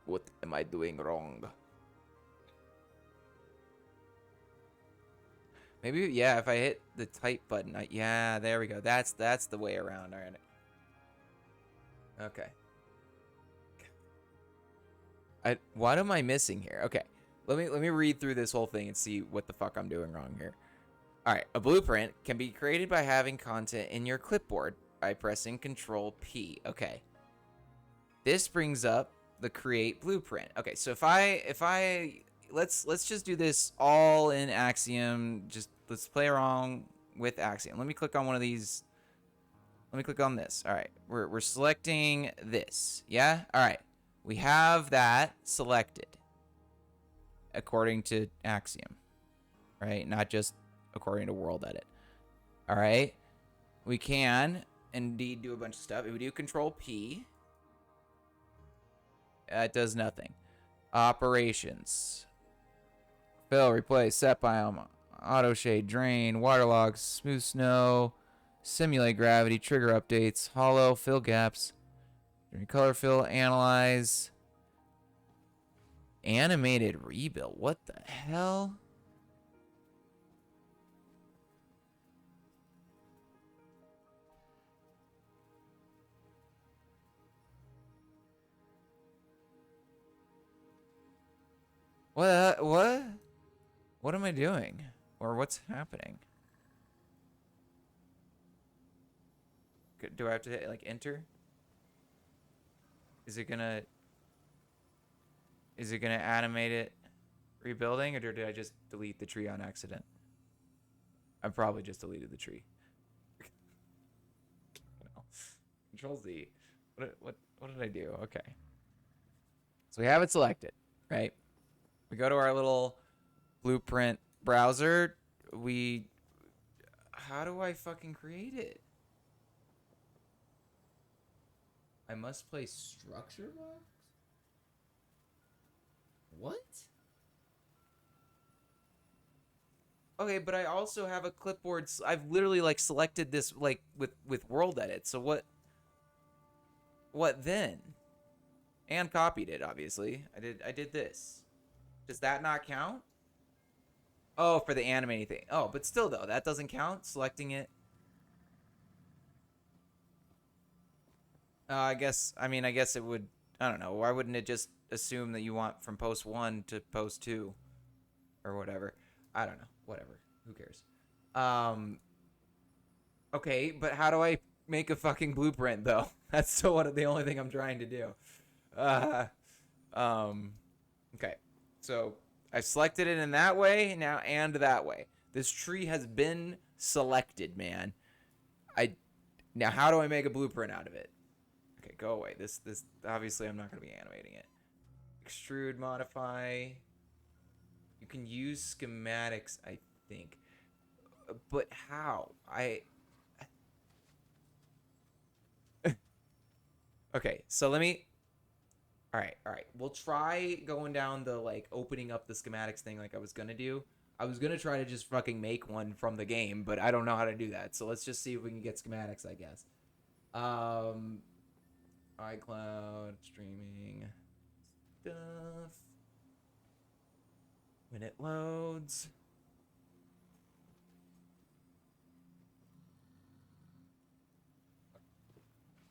What am I doing wrong? Maybe, yeah, if I hit the type button, yeah, there we go. That's the way around. All right. Okay. What am I missing here? Okay. Let me read through this whole thing and see what the fuck I'm doing wrong here. All right, a blueprint can be created by having content in your clipboard by pressing Control P. Okay. This brings up the create blueprint. Okay, so if I let's just do this all in Axiom. Just let's play around with Axiom. Let me click on one of these. Let me click on this. All right, we're selecting this. Yeah. All right, we have that selected according to Axiom, right? Not just according to World Edit. All right, we can indeed do a bunch of stuff. If we do Control P, it does nothing. Operations. Fill, replace, set biome, auto shade, drain, waterlogs, smooth snow, simulate gravity, trigger updates, hollow, fill gaps, color fill, analyze, animated rebuild. What the hell? What? What am I doing? Or what's happening? Do I have to hit, like, enter? Is it gonna animate it rebuilding, or did I just delete the tree on accident? I probably just deleted the tree. No. Control Z. What did I do? Okay. So we have it selected, right? We go to our little blueprint browser. How do I fucking create it? I must play structure box? What? Okay, but I also have a clipboard. I've literally like selected this like with World Edit. So what then? And copied it, obviously. I did this. Does that not count? Oh, for the animating thing. Oh, but still though, that doesn't count. Selecting it. I guess it would. I don't know. Why wouldn't it just assume that you want from post 1 to post 2 or whatever? I don't know. Whatever. Who cares? Um, okay, but how do I make a fucking blueprint though? That's still the only thing I'm trying to do. Uh, um, okay, so I selected it in that way now and that way. This tree has been selected, man. I now how do I make a blueprint out of it? Okay, go away. This obviously I'm not gonna be animating it. Extrude, modify. You can use schematics, I think, but how? Okay, so let me. All right. We'll try going down the like opening up the schematics thing like I was gonna do. I was gonna try to just fucking make one from the game, but I don't know how to do that. So let's just see if we can get schematics, I guess. Um, iCloud streaming stuff. When it loads.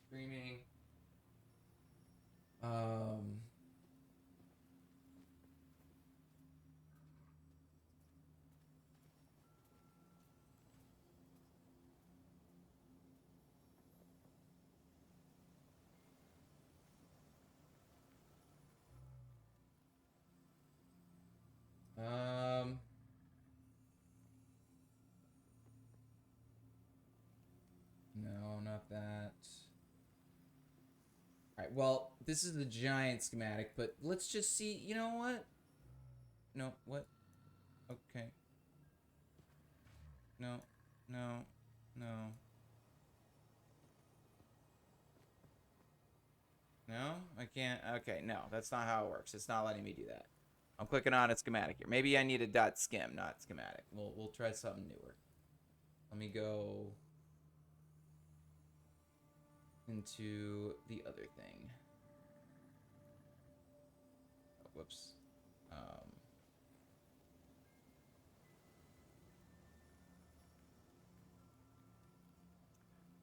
Streaming. Um. Um. No, not that. All right. Well, this is the giant schematic, but let's just see. You know what? No. What? Okay. No. No. No. No, I can't. Okay, no, that's not how it works. It's not letting me do that. I'm clicking on a schematic here. Maybe I need a .skim, not schematic. We'll try something newer. Let me go into the other thing. Oh, whoops.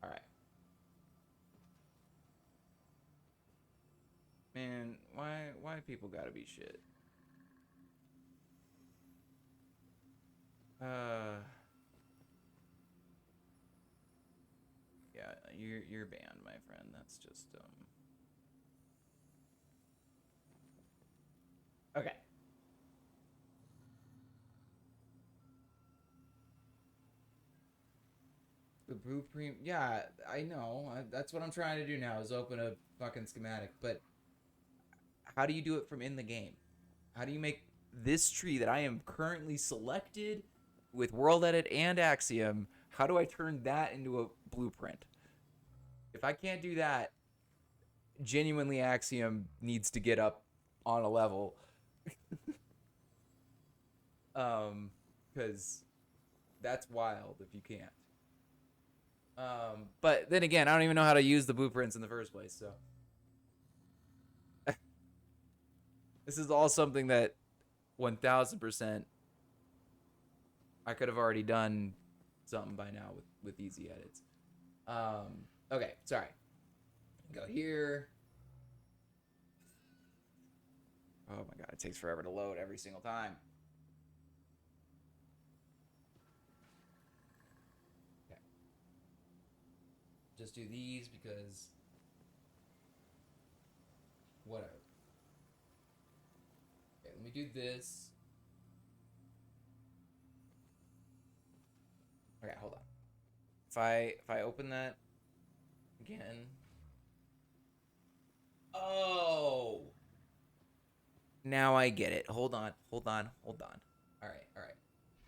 All right. Man, why people gotta be shit? Uh, yeah, you're banned, my friend. That's just Okay. The blueprint. Yeah, I know. That's what I'm trying to do now is open a fucking schematic. But how do you do it from in the game? How do you make this tree that I am currently selected with World Edit and Axiom? How do I turn that into a blueprint? If I can't do that, genuinely Axiom needs to get up on a level. Because that's wild if you can't. But then again, I don't even know how to use the blueprints in the first place. So this is all something that 1000% I could have already done something by now with easy edits. Okay, sorry. Go here. Oh my god, it takes forever to load every single time. Okay. Just do these because whatever. Okay, let me do this. Okay, hold on. If I open that again. Oh. Now I get it. Hold on. Hold on. Hold on. All right. All right.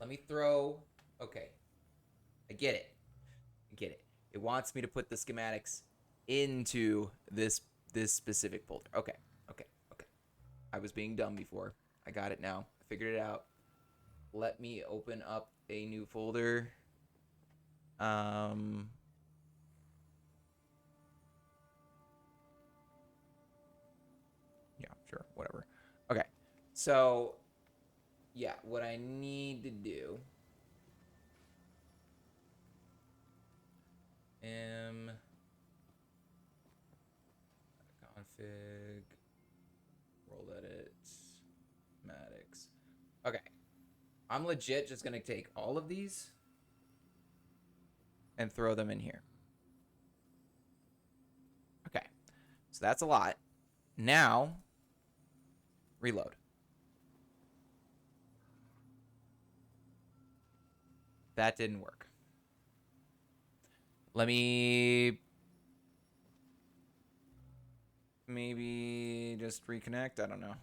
Let me throw. Okay. I get it. I get it. It wants me to put the schematics into this specific folder. Okay. Okay. Okay. I was being dumb before. I got it now. I figured it out. Let me open up a new folder. Yeah, sure, whatever. Okay. So, yeah, what I need to do config world edit schematics. Okay. I'm legit just going to take all of these and throw them in here. Okay, so that's a lot. Now, reload. That didn't work. Let me maybe just reconnect. I don't know.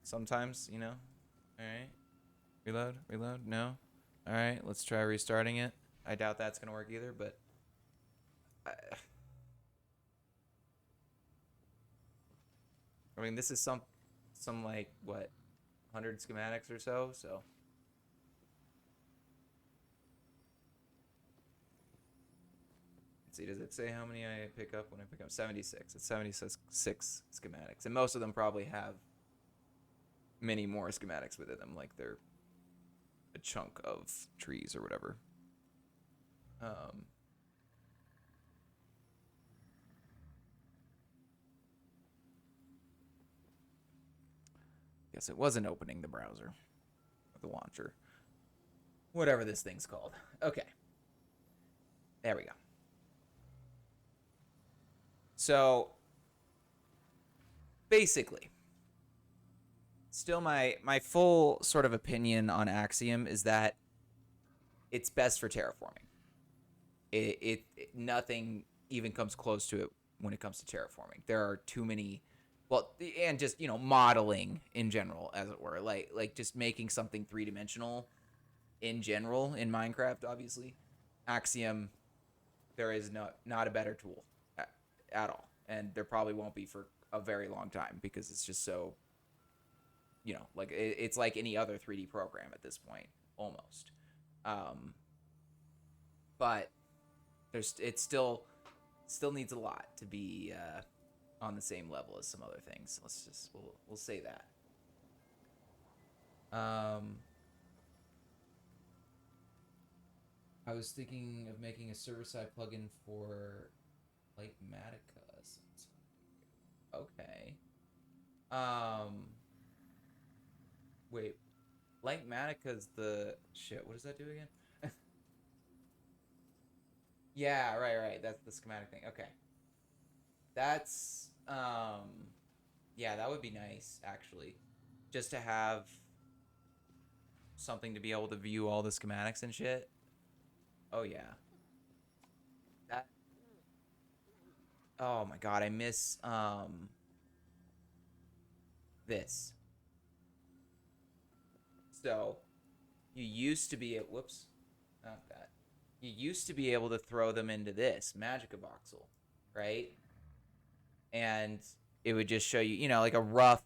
Sometimes, you know. All right. Reload, reload. No. All right, let's try restarting it. I doubt that's going to work either, but I mean, this is some like what, 100 schematics or so, so let's see, does it say how many I pick up when I pick up? 76. It's 76 schematics, and most of them probably have many more schematics within them, like they're a chunk of trees or whatever. Guess it wasn't opening the browser or the launcher, whatever this thing's called. Okay, there we go. So basically, still my full sort of opinion on Axiom is that it's best for terraforming. It nothing even comes close to it when it comes to terraforming. There are too many, well, and just, you know, modeling in general, as it were, like just making something three-dimensional in general in Minecraft. Obviously, Axiom, there is not a better tool at all, and there probably won't be for a very long time because it's just so, you know, like it's like any other 3D program at this point almost. But it still needs a lot to be on the same level as some other things. We'll say that. I was thinking of making a server-side plugin for Lightmatica. Okay. Wait. Lightmatica's the shit. What does that do again? Yeah, right. That's the schematic thing. Okay. That's yeah, that would be nice actually. Just to have something to be able to view all the schematics and shit. Oh yeah. That Oh my god, I miss this. So, you used to be whoops. Not that. You used to be able to throw them into this MagicWand, right? And it would just show you, you know, like a rough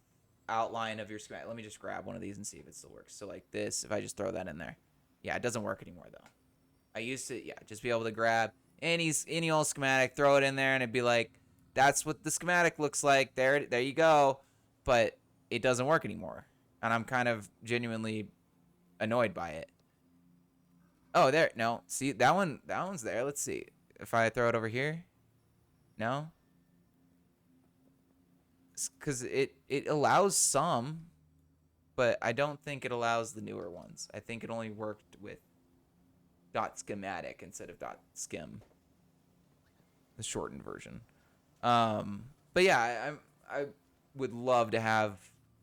outline of your schematic. Let me just grab one of these and see if it still works. So like this, if I just throw that in there. Yeah, it doesn't work anymore though. I used to, yeah, just be able to grab any old schematic, throw it in there, and it'd be like, that's what the schematic looks like. There you go. But it doesn't work anymore. And I'm kind of genuinely annoyed by it. Oh, there. No. See, that one's there. Let's see. If I throw it over here. No? Because it allows some, but I don't think it allows the newer ones. I think it only worked with .schematic instead of .schem, the shortened version. But yeah, I would love to have,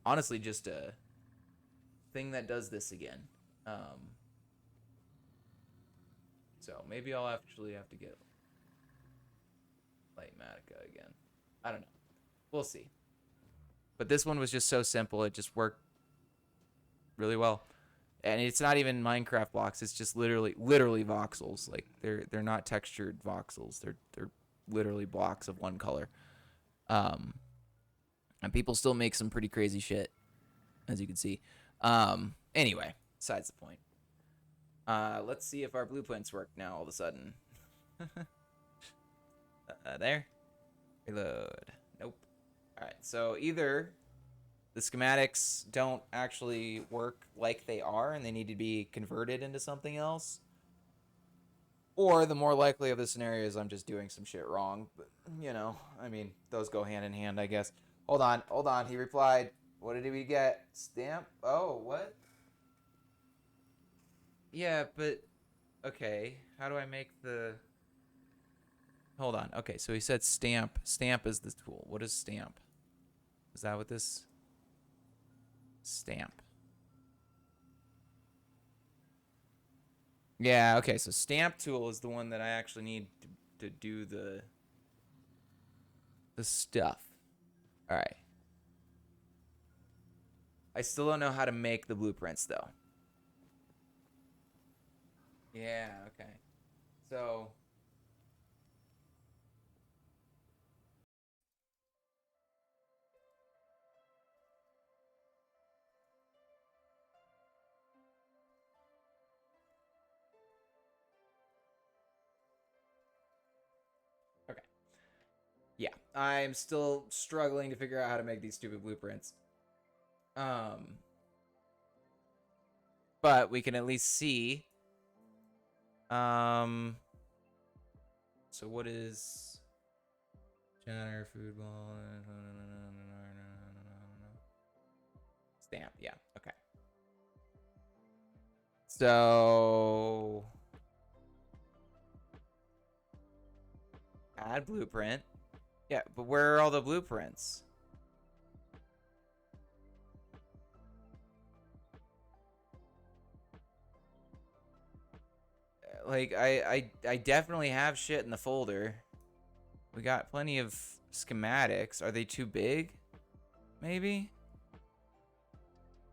honestly, just a thing that does this again. So maybe I'll actually have to get Lightmatica again. I don't know. We'll see. But this one was just so simple. It just worked really well. And it's not even Minecraft blocks. It's just literally voxels. Like they're not textured voxels. They're literally blocks of one color. And people still make some pretty crazy shit, as you can see. Anyway, besides the point. Let's see if our blueprints work now all of a sudden. There. Reload. Nope. All right. So either the schematics don't actually work like they are and they need to be converted into something else, or the more likely of the scenario is I'm just doing some shit wrong. But, you know, I mean, those go hand in hand, I guess. Hold on. He replied. What did we get? Stamp? Oh, what? Yeah, but okay. How do I make the? Hold on. Okay, so he said stamp. Stamp is the tool. What is stamp? Is that what this? Stamp. Yeah, okay, so stamp tool is the one that I actually need to do the stuff. All right. I still don't know how to make the blueprints though. Yeah, okay. So okay. Yeah, I'm still struggling to figure out how to make these stupid blueprints. Um but we can at least see. So what is Janner food ball? Stamp, yeah, okay. So add blueprint. Yeah, but where are all the blueprints? Like I definitely have shit in the folder. We got plenty of schematics. Are they too big? Maybe?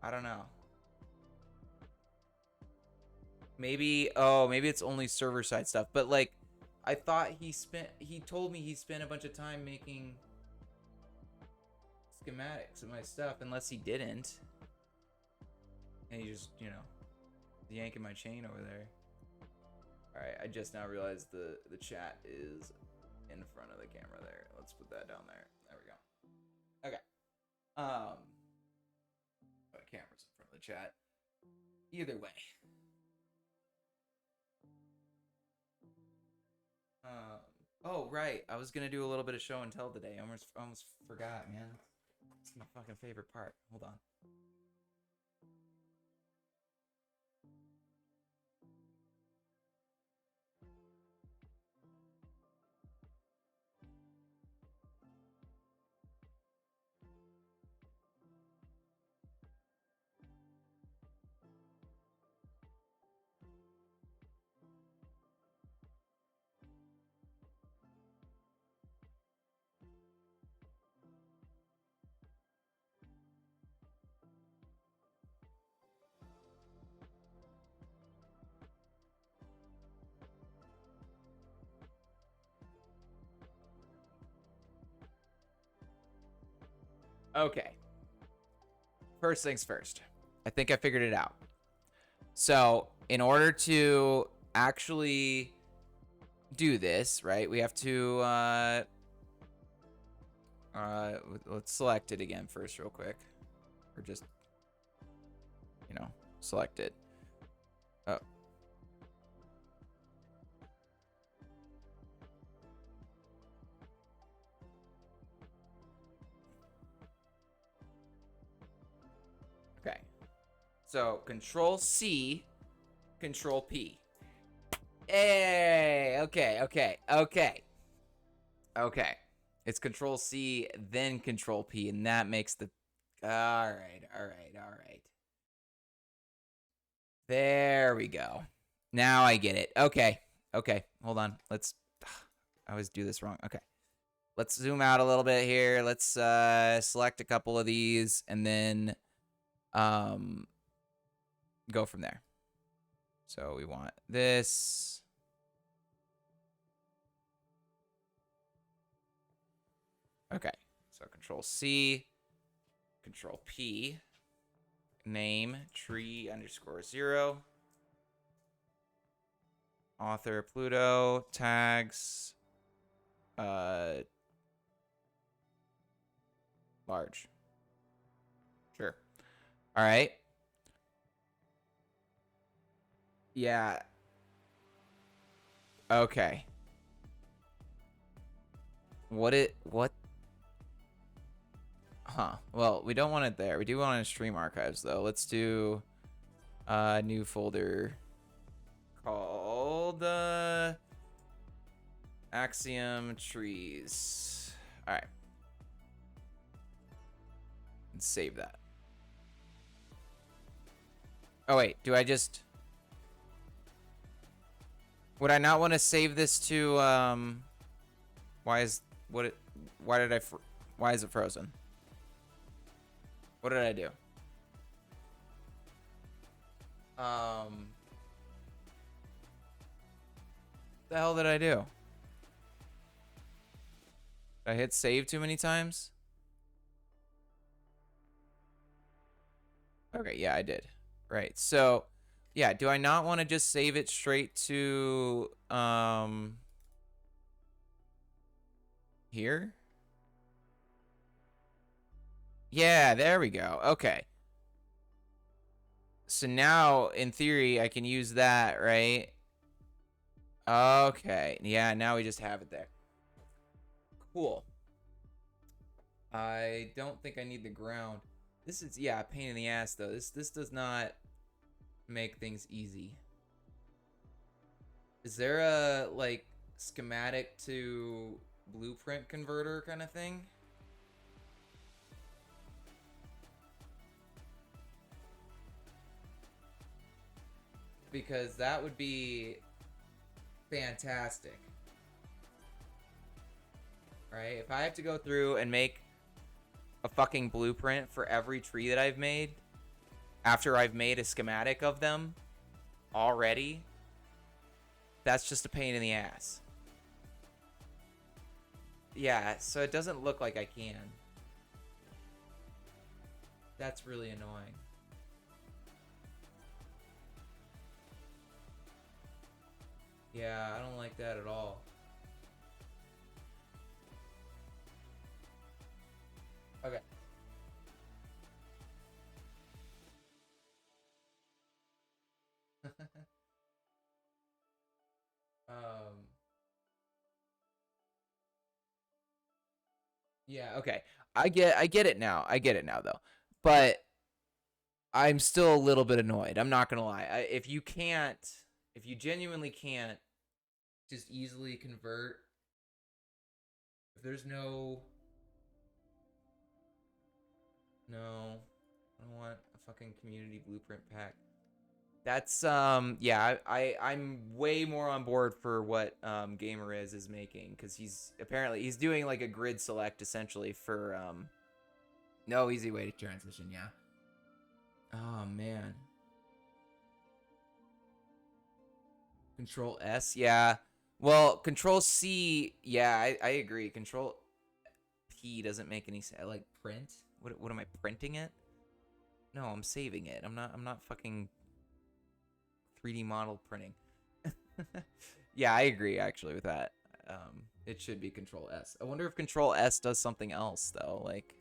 I don't know. Maybe maybe it's only server side stuff. But like I thought he told me he spent a bunch of time making schematics of my stuff, unless he didn't. And he just, yanking my chain over there. Alright, I just now realized the chat is in front of the camera there. Let's put that down there. There we go. Okay. The camera's in front of the chat. Either way. Oh, right. I was going to do a little bit of show and tell today. I almost forgot, man. It's my fucking favorite part. Hold on. Okay. First things first. I think I figured it out. So, in order to actually do this, right, we have to let's select it again first real quick. Or just, select it. Oh. Okay. So, Control C, Control P. Hey, okay. It's Control C, then Control P, and that makes the... All right. There we go. Now I get it. Okay, hold on. I always do this wrong. Okay. Let's zoom out a little bit here. Let's select a couple of these, and then go from there. So we want this. Okay, so Control C, Control P, name tree _0, author Pluto, tags, large. Sure. All right. Yeah. Okay. What? Huh. Well, we don't want it there. We do want it in stream archives though. Let's do new folder. called Axiom trees. All right. And save that. Oh wait, do I just? Would I not want to save this to Why is it frozen? What did I do? What the hell did I do? Did I hit save too many times? Okay, yeah, I did. Right. So, yeah, do I not want to just save it straight to here? Yeah, there we go. Okay. So now, in theory, I can use that, right? Okay. Yeah, now we just have it there. Cool. I don't think I need the ground. This is, yeah, a pain in the ass, though. This does not make things easy. Is there a, like, schematic to blueprint converter kind of thing? Because that would be fantastic. Right? If I have to go through and make a fucking blueprint for every tree that I've made after I've made a schematic of them already, that's just a pain in the ass. Yeah, so it doesn't look like I can. That's really annoying. Yeah, I don't like that at all. Okay. Yeah, okay. I get it now. I get it now though. But I'm still a little bit annoyed. I'm not gonna lie. If you genuinely can't just easily convert, if there's no, I don't want a fucking community blueprint pack. That's yeah, I'm way more on board for what Gamer is making, because he's doing like a grid select essentially for no easy way to transition. Yeah. Oh man. Control S, yeah. Well, Control C, yeah, I agree. Control P doesn't make any sense. Like print. What am I printing it? No, I'm saving it. I'm not fucking 3D model printing. Yeah, I agree actually with that. It should be Control S. I wonder if Control S does something else though. Like,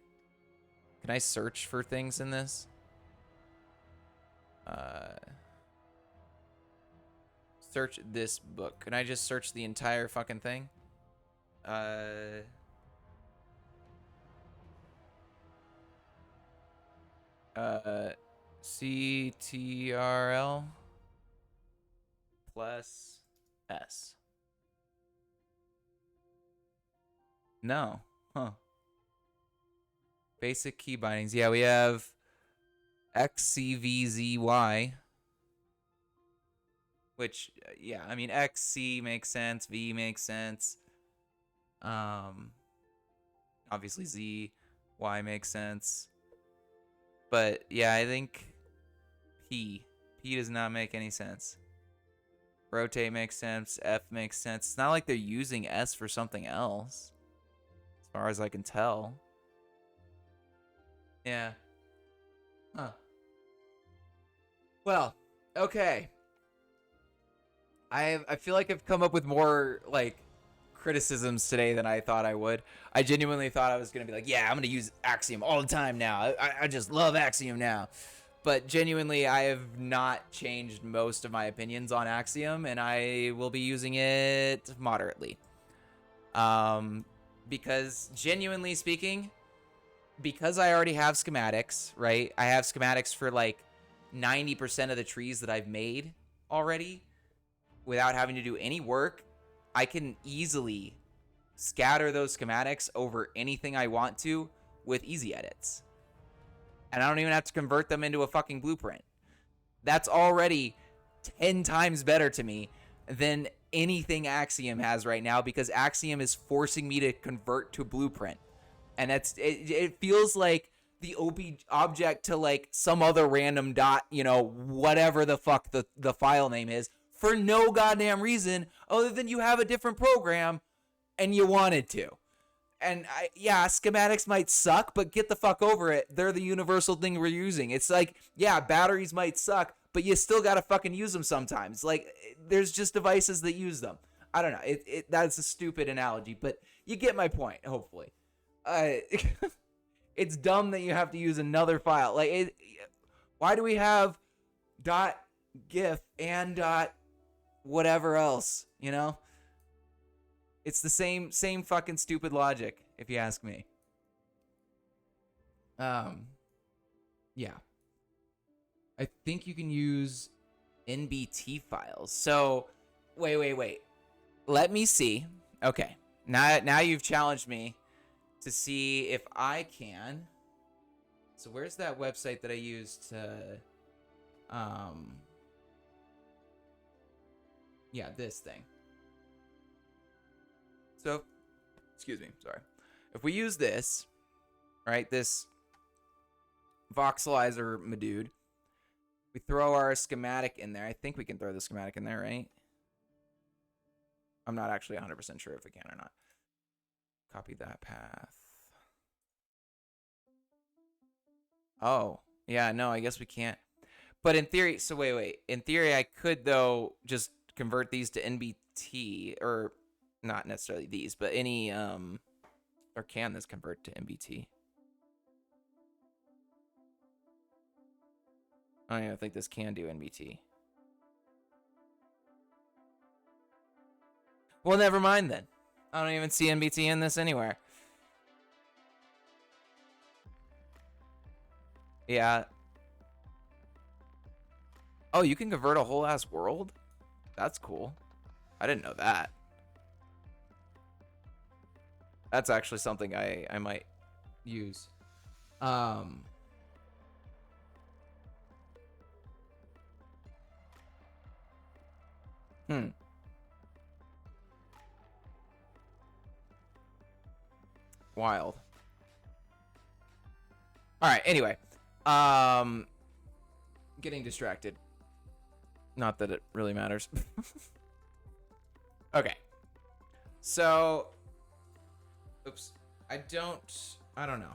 can I search for things in this? Search this book. Can I just search the entire fucking thing? CTRL plus S. No. Huh. Basic key bindings. Yeah, we have XCVZY. Which, yeah, I mean, XC makes sense. V makes sense. Obviously Z, Y makes sense. But, yeah, I think P does not make any sense. Rotate makes sense. F makes sense. It's not like they're using S for something else, as far as I can tell. Yeah. Huh. Well, okay. I feel like I've come up with more, like, criticisms today than I thought I would. I genuinely thought I was going to be like, yeah, I'm going to use Axiom all the time now. I just love Axiom now. But genuinely, I have not changed most of my opinions on Axiom, and I will be using it moderately. Because genuinely speaking, because I already have schematics, right? I have schematics for like 90% of the trees that I've made already. without having to do any work, I can easily scatter those schematics over anything I want to with ezEdits. And I don't even have to convert them into a fucking blueprint. That's already 10 times better to me than anything Axiom has right now, because Axiom is forcing me to convert to blueprint. And it feels like the object to like some other random dot, whatever the fuck the file name is, for no goddamn reason other than you have a different program and you wanted to. And schematics might suck, but get the fuck over it. They're the universal thing we're using. It's like, yeah, batteries might suck, but you still gotta fucking use them sometimes. Like, there's just devices that use them. I don't know. That's a stupid analogy, but you get my point, hopefully. It's dumb that you have to use another file. Like, why do we have .gif and whatever else, It's the same fucking stupid logic, if you ask me. Yeah. I think you can use NBT files. So, wait. Let me see. Okay. Now you've challenged me to see if I can. So where's that website that I used to this thing. So, excuse me, sorry. If we use this, right, this voxelizer madude, we throw our schematic in there. I think we can throw the schematic in there, right? I'm not actually 100% sure if we can or not. Copy that path. Oh, yeah, no, I guess we can't. But in theory, so wait. In theory, I could, though, just convert these to NBT, or not necessarily these, but any, or can this convert to NBT? I don't even think this can do NBT. Well, never mind then. I don't even see NBT in this anywhere. Yeah. Oh, you can convert a whole ass world? That's cool. I didn't know that. That's actually something I might use. Wild. All right, anyway. Getting distracted. Not that it really matters. Okay. So, oops. I don't know.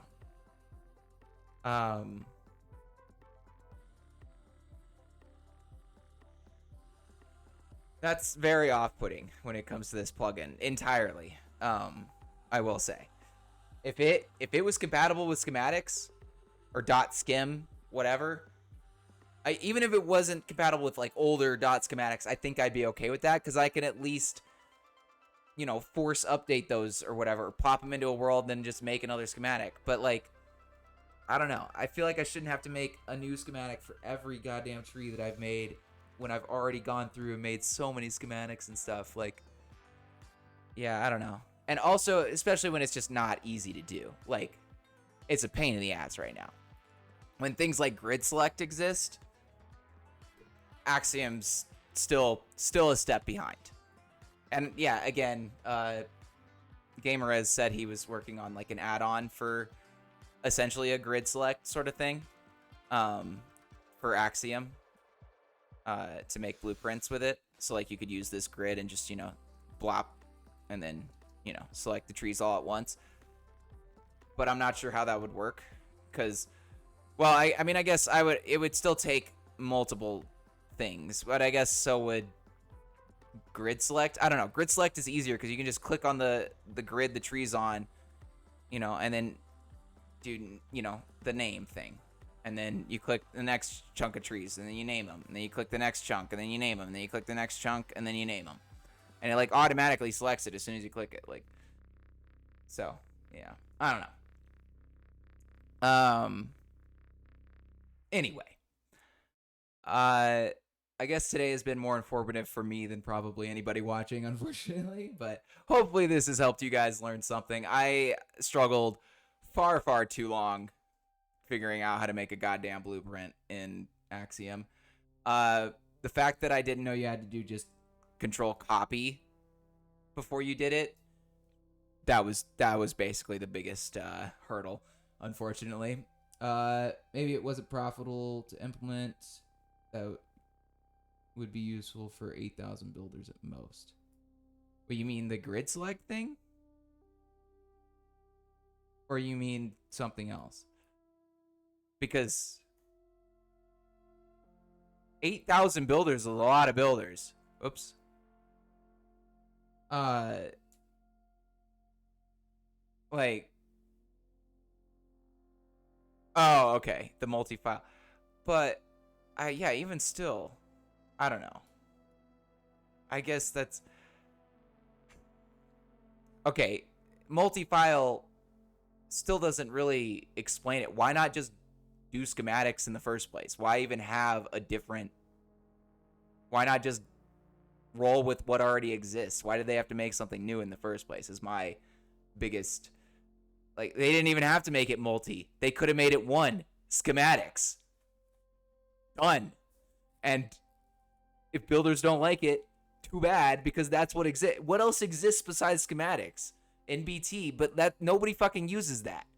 That's very off-putting when it comes to this plugin entirely. I will say. If it was compatible with schematics or .skim, whatever, even if it wasn't compatible with like older .schematics, I think I'd be okay with that, because I can at least, force update those or whatever, pop them into a world, then just make another schematic. But like, I don't know. I feel like I shouldn't have to make a new schematic for every goddamn tree that I've made when I've already gone through and made so many schematics and stuff. Like, yeah, I don't know. And also, especially when it's just not easy to do. Like, it's a pain in the ass right now. When things like grid select exist, Axiom's still a step behind. And yeah, again, Gamerez said he was working on like an add-on for essentially a grid select sort of thing, for Axiom, to make blueprints with it. So like you could use this grid and just, blop, and then, select the trees all at once. But I'm not sure how that would work, because, well, I mean, I guess it would still take multiple things, but I guess so would grid select. I don't know. Grid select is easier because you can just click on the grid the tree's on, and then do, the name thing. And then you click the next chunk of trees, and then you name them. And then you click the next chunk, and then you name them. And then you click the next chunk, and then you name them. And it, like, automatically selects it as soon as you click it. Like, so, yeah. I don't know. Anyway. I guess today has been more informative for me than probably anybody watching, unfortunately. But hopefully this has helped you guys learn something. I struggled far, far too long figuring out how to make a goddamn blueprint in Axiom. The fact that I didn't know you had to do just control copy before you did it, that was basically the biggest hurdle, unfortunately. Maybe it wasn't profitable to implement. That would be useful for 8,000 builders at most. But you mean the grid select thing? Or you mean something else? Because 8,000 builders is a lot of builders. Oops. Like, oh, okay, the multi-file. But, yeah, even still, I don't know. I guess that's... Okay, multi-file still doesn't really explain it. Why not just do schematics in the first place? Why even have a different... Why not just roll with what already exists? Why did they have to make something new in the first place is my biggest... Like, they didn't even have to make it multi. They could have made it one. Schematics. Done. And if builders don't like it, too bad, because that's what exists. What else exists besides schematics in BT? But that nobody fucking uses that.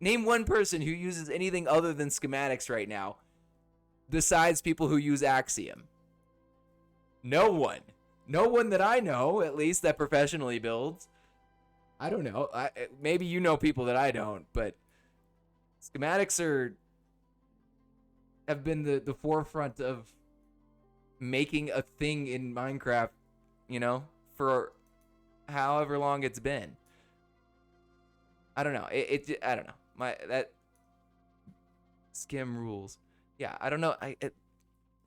Name one person who uses anything other than schematics right now, besides people who use Axiom. No one. No one that I know, at least, that professionally builds. I don't know. Maybe you know people that I don't, but schematics have been the forefront of making a thing in Minecraft, you know, for however long it's been. I don't know. I don't know. That skim rules. Yeah, I don't know.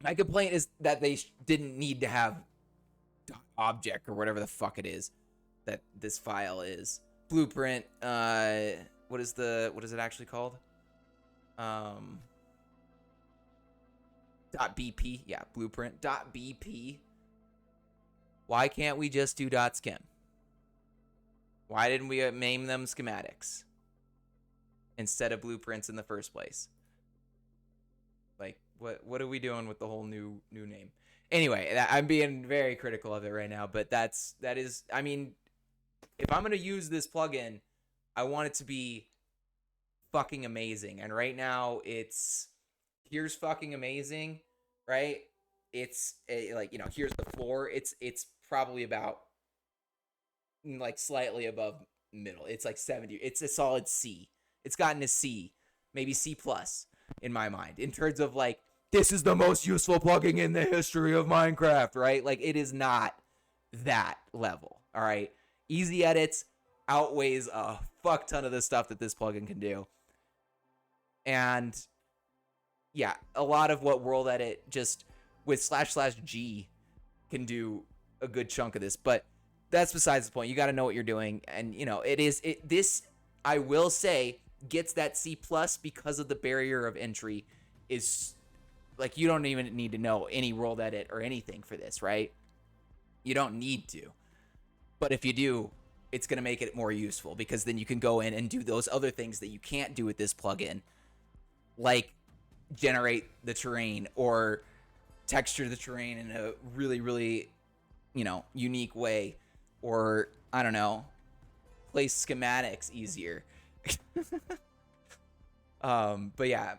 My complaint is that they didn't need to have object or whatever the fuck it is that this file is. Blueprint. What is it actually called? .bp. Yeah, blueprint. .bp. Why can't we just do .skim? Why didn't we name them schematics instead of blueprints in the first place? Like, what are we doing with the whole new name? Anyway, I'm being very critical of it right now, but that is, I mean, if I'm gonna use this plugin, I want it to be fucking amazing. And right now, here's fucking amazing, right? It's like, you know, here's the floor. It's probably about like slightly above middle. It's like 70. It's a solid C. It's gotten a C, maybe C plus in my mind, in terms of like, this is the most useful plugin in the history of Minecraft, right? Like, it is not that level, all right? ezEdits outweighs a fuck ton of the stuff that this plugin can do. And yeah, a lot of what World Edit just with //G can do a good chunk of this, but that's besides the point. You got to know what you're doing, and you know this. I will say gets that C plus because of the barrier of entry. Is like, you don't even need to know any World Edit or anything for this, right? You don't need to, but if you do, it's gonna make it more useful, because then you can go in and do those other things that you can't do with this plugin, like generate the terrain or texture the terrain in a really, really, you know, unique way, or I don't know, place schematics easier. But yeah,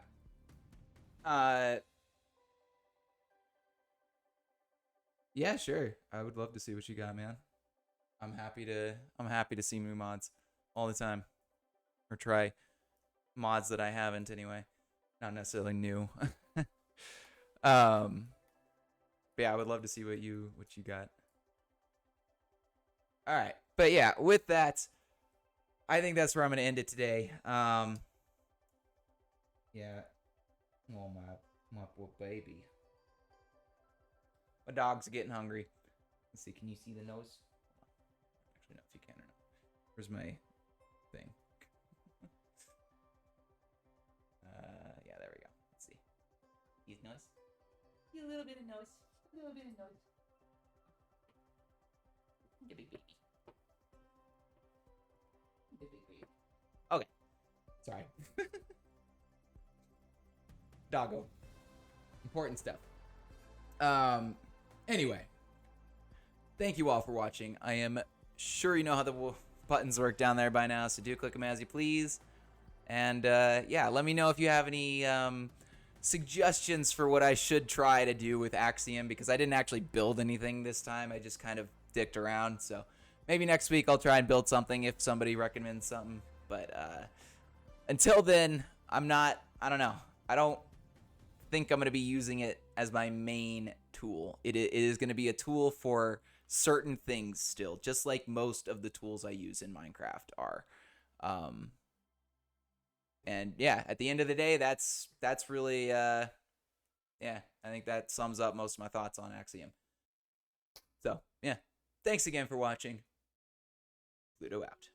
yeah, sure. I would love to see what you got, man. I'm happy to see new mods all the time, or try mods that I haven't anyway. Not necessarily new. But yeah, I would love to see what you got. All right, but yeah, with that, I think that's where I'm gonna end it today. Yeah, oh my poor baby. My dog's getting hungry. Let's see, can you see the nose? Actually, no, if you can or not. Where's my thing? Yeah, there we go. Let's see. He's nice. You little little bit of noise. A little bit of noise. The big baby. The big baby. Okay. Sorry. Doggo. Important stuff. Anyway. Thank you all for watching. I am sure you know how the buttons work down there by now, so do click them as you please. And yeah, let me know if you have any suggestions for what I should try to do with Axiom, because I didn't actually build anything this time. I just kind of dicked around. So maybe next week I'll try and build something if somebody recommends something. But until then, I don't know. I don't think I'm going to be using it as my main tool. It is going to be a tool for certain things still, just like most of the tools I use in Minecraft are. And yeah, at the end of the day, that's really yeah, I think that sums up most of my thoughts on Axiom. So yeah, thanks again for watching. Pluto out.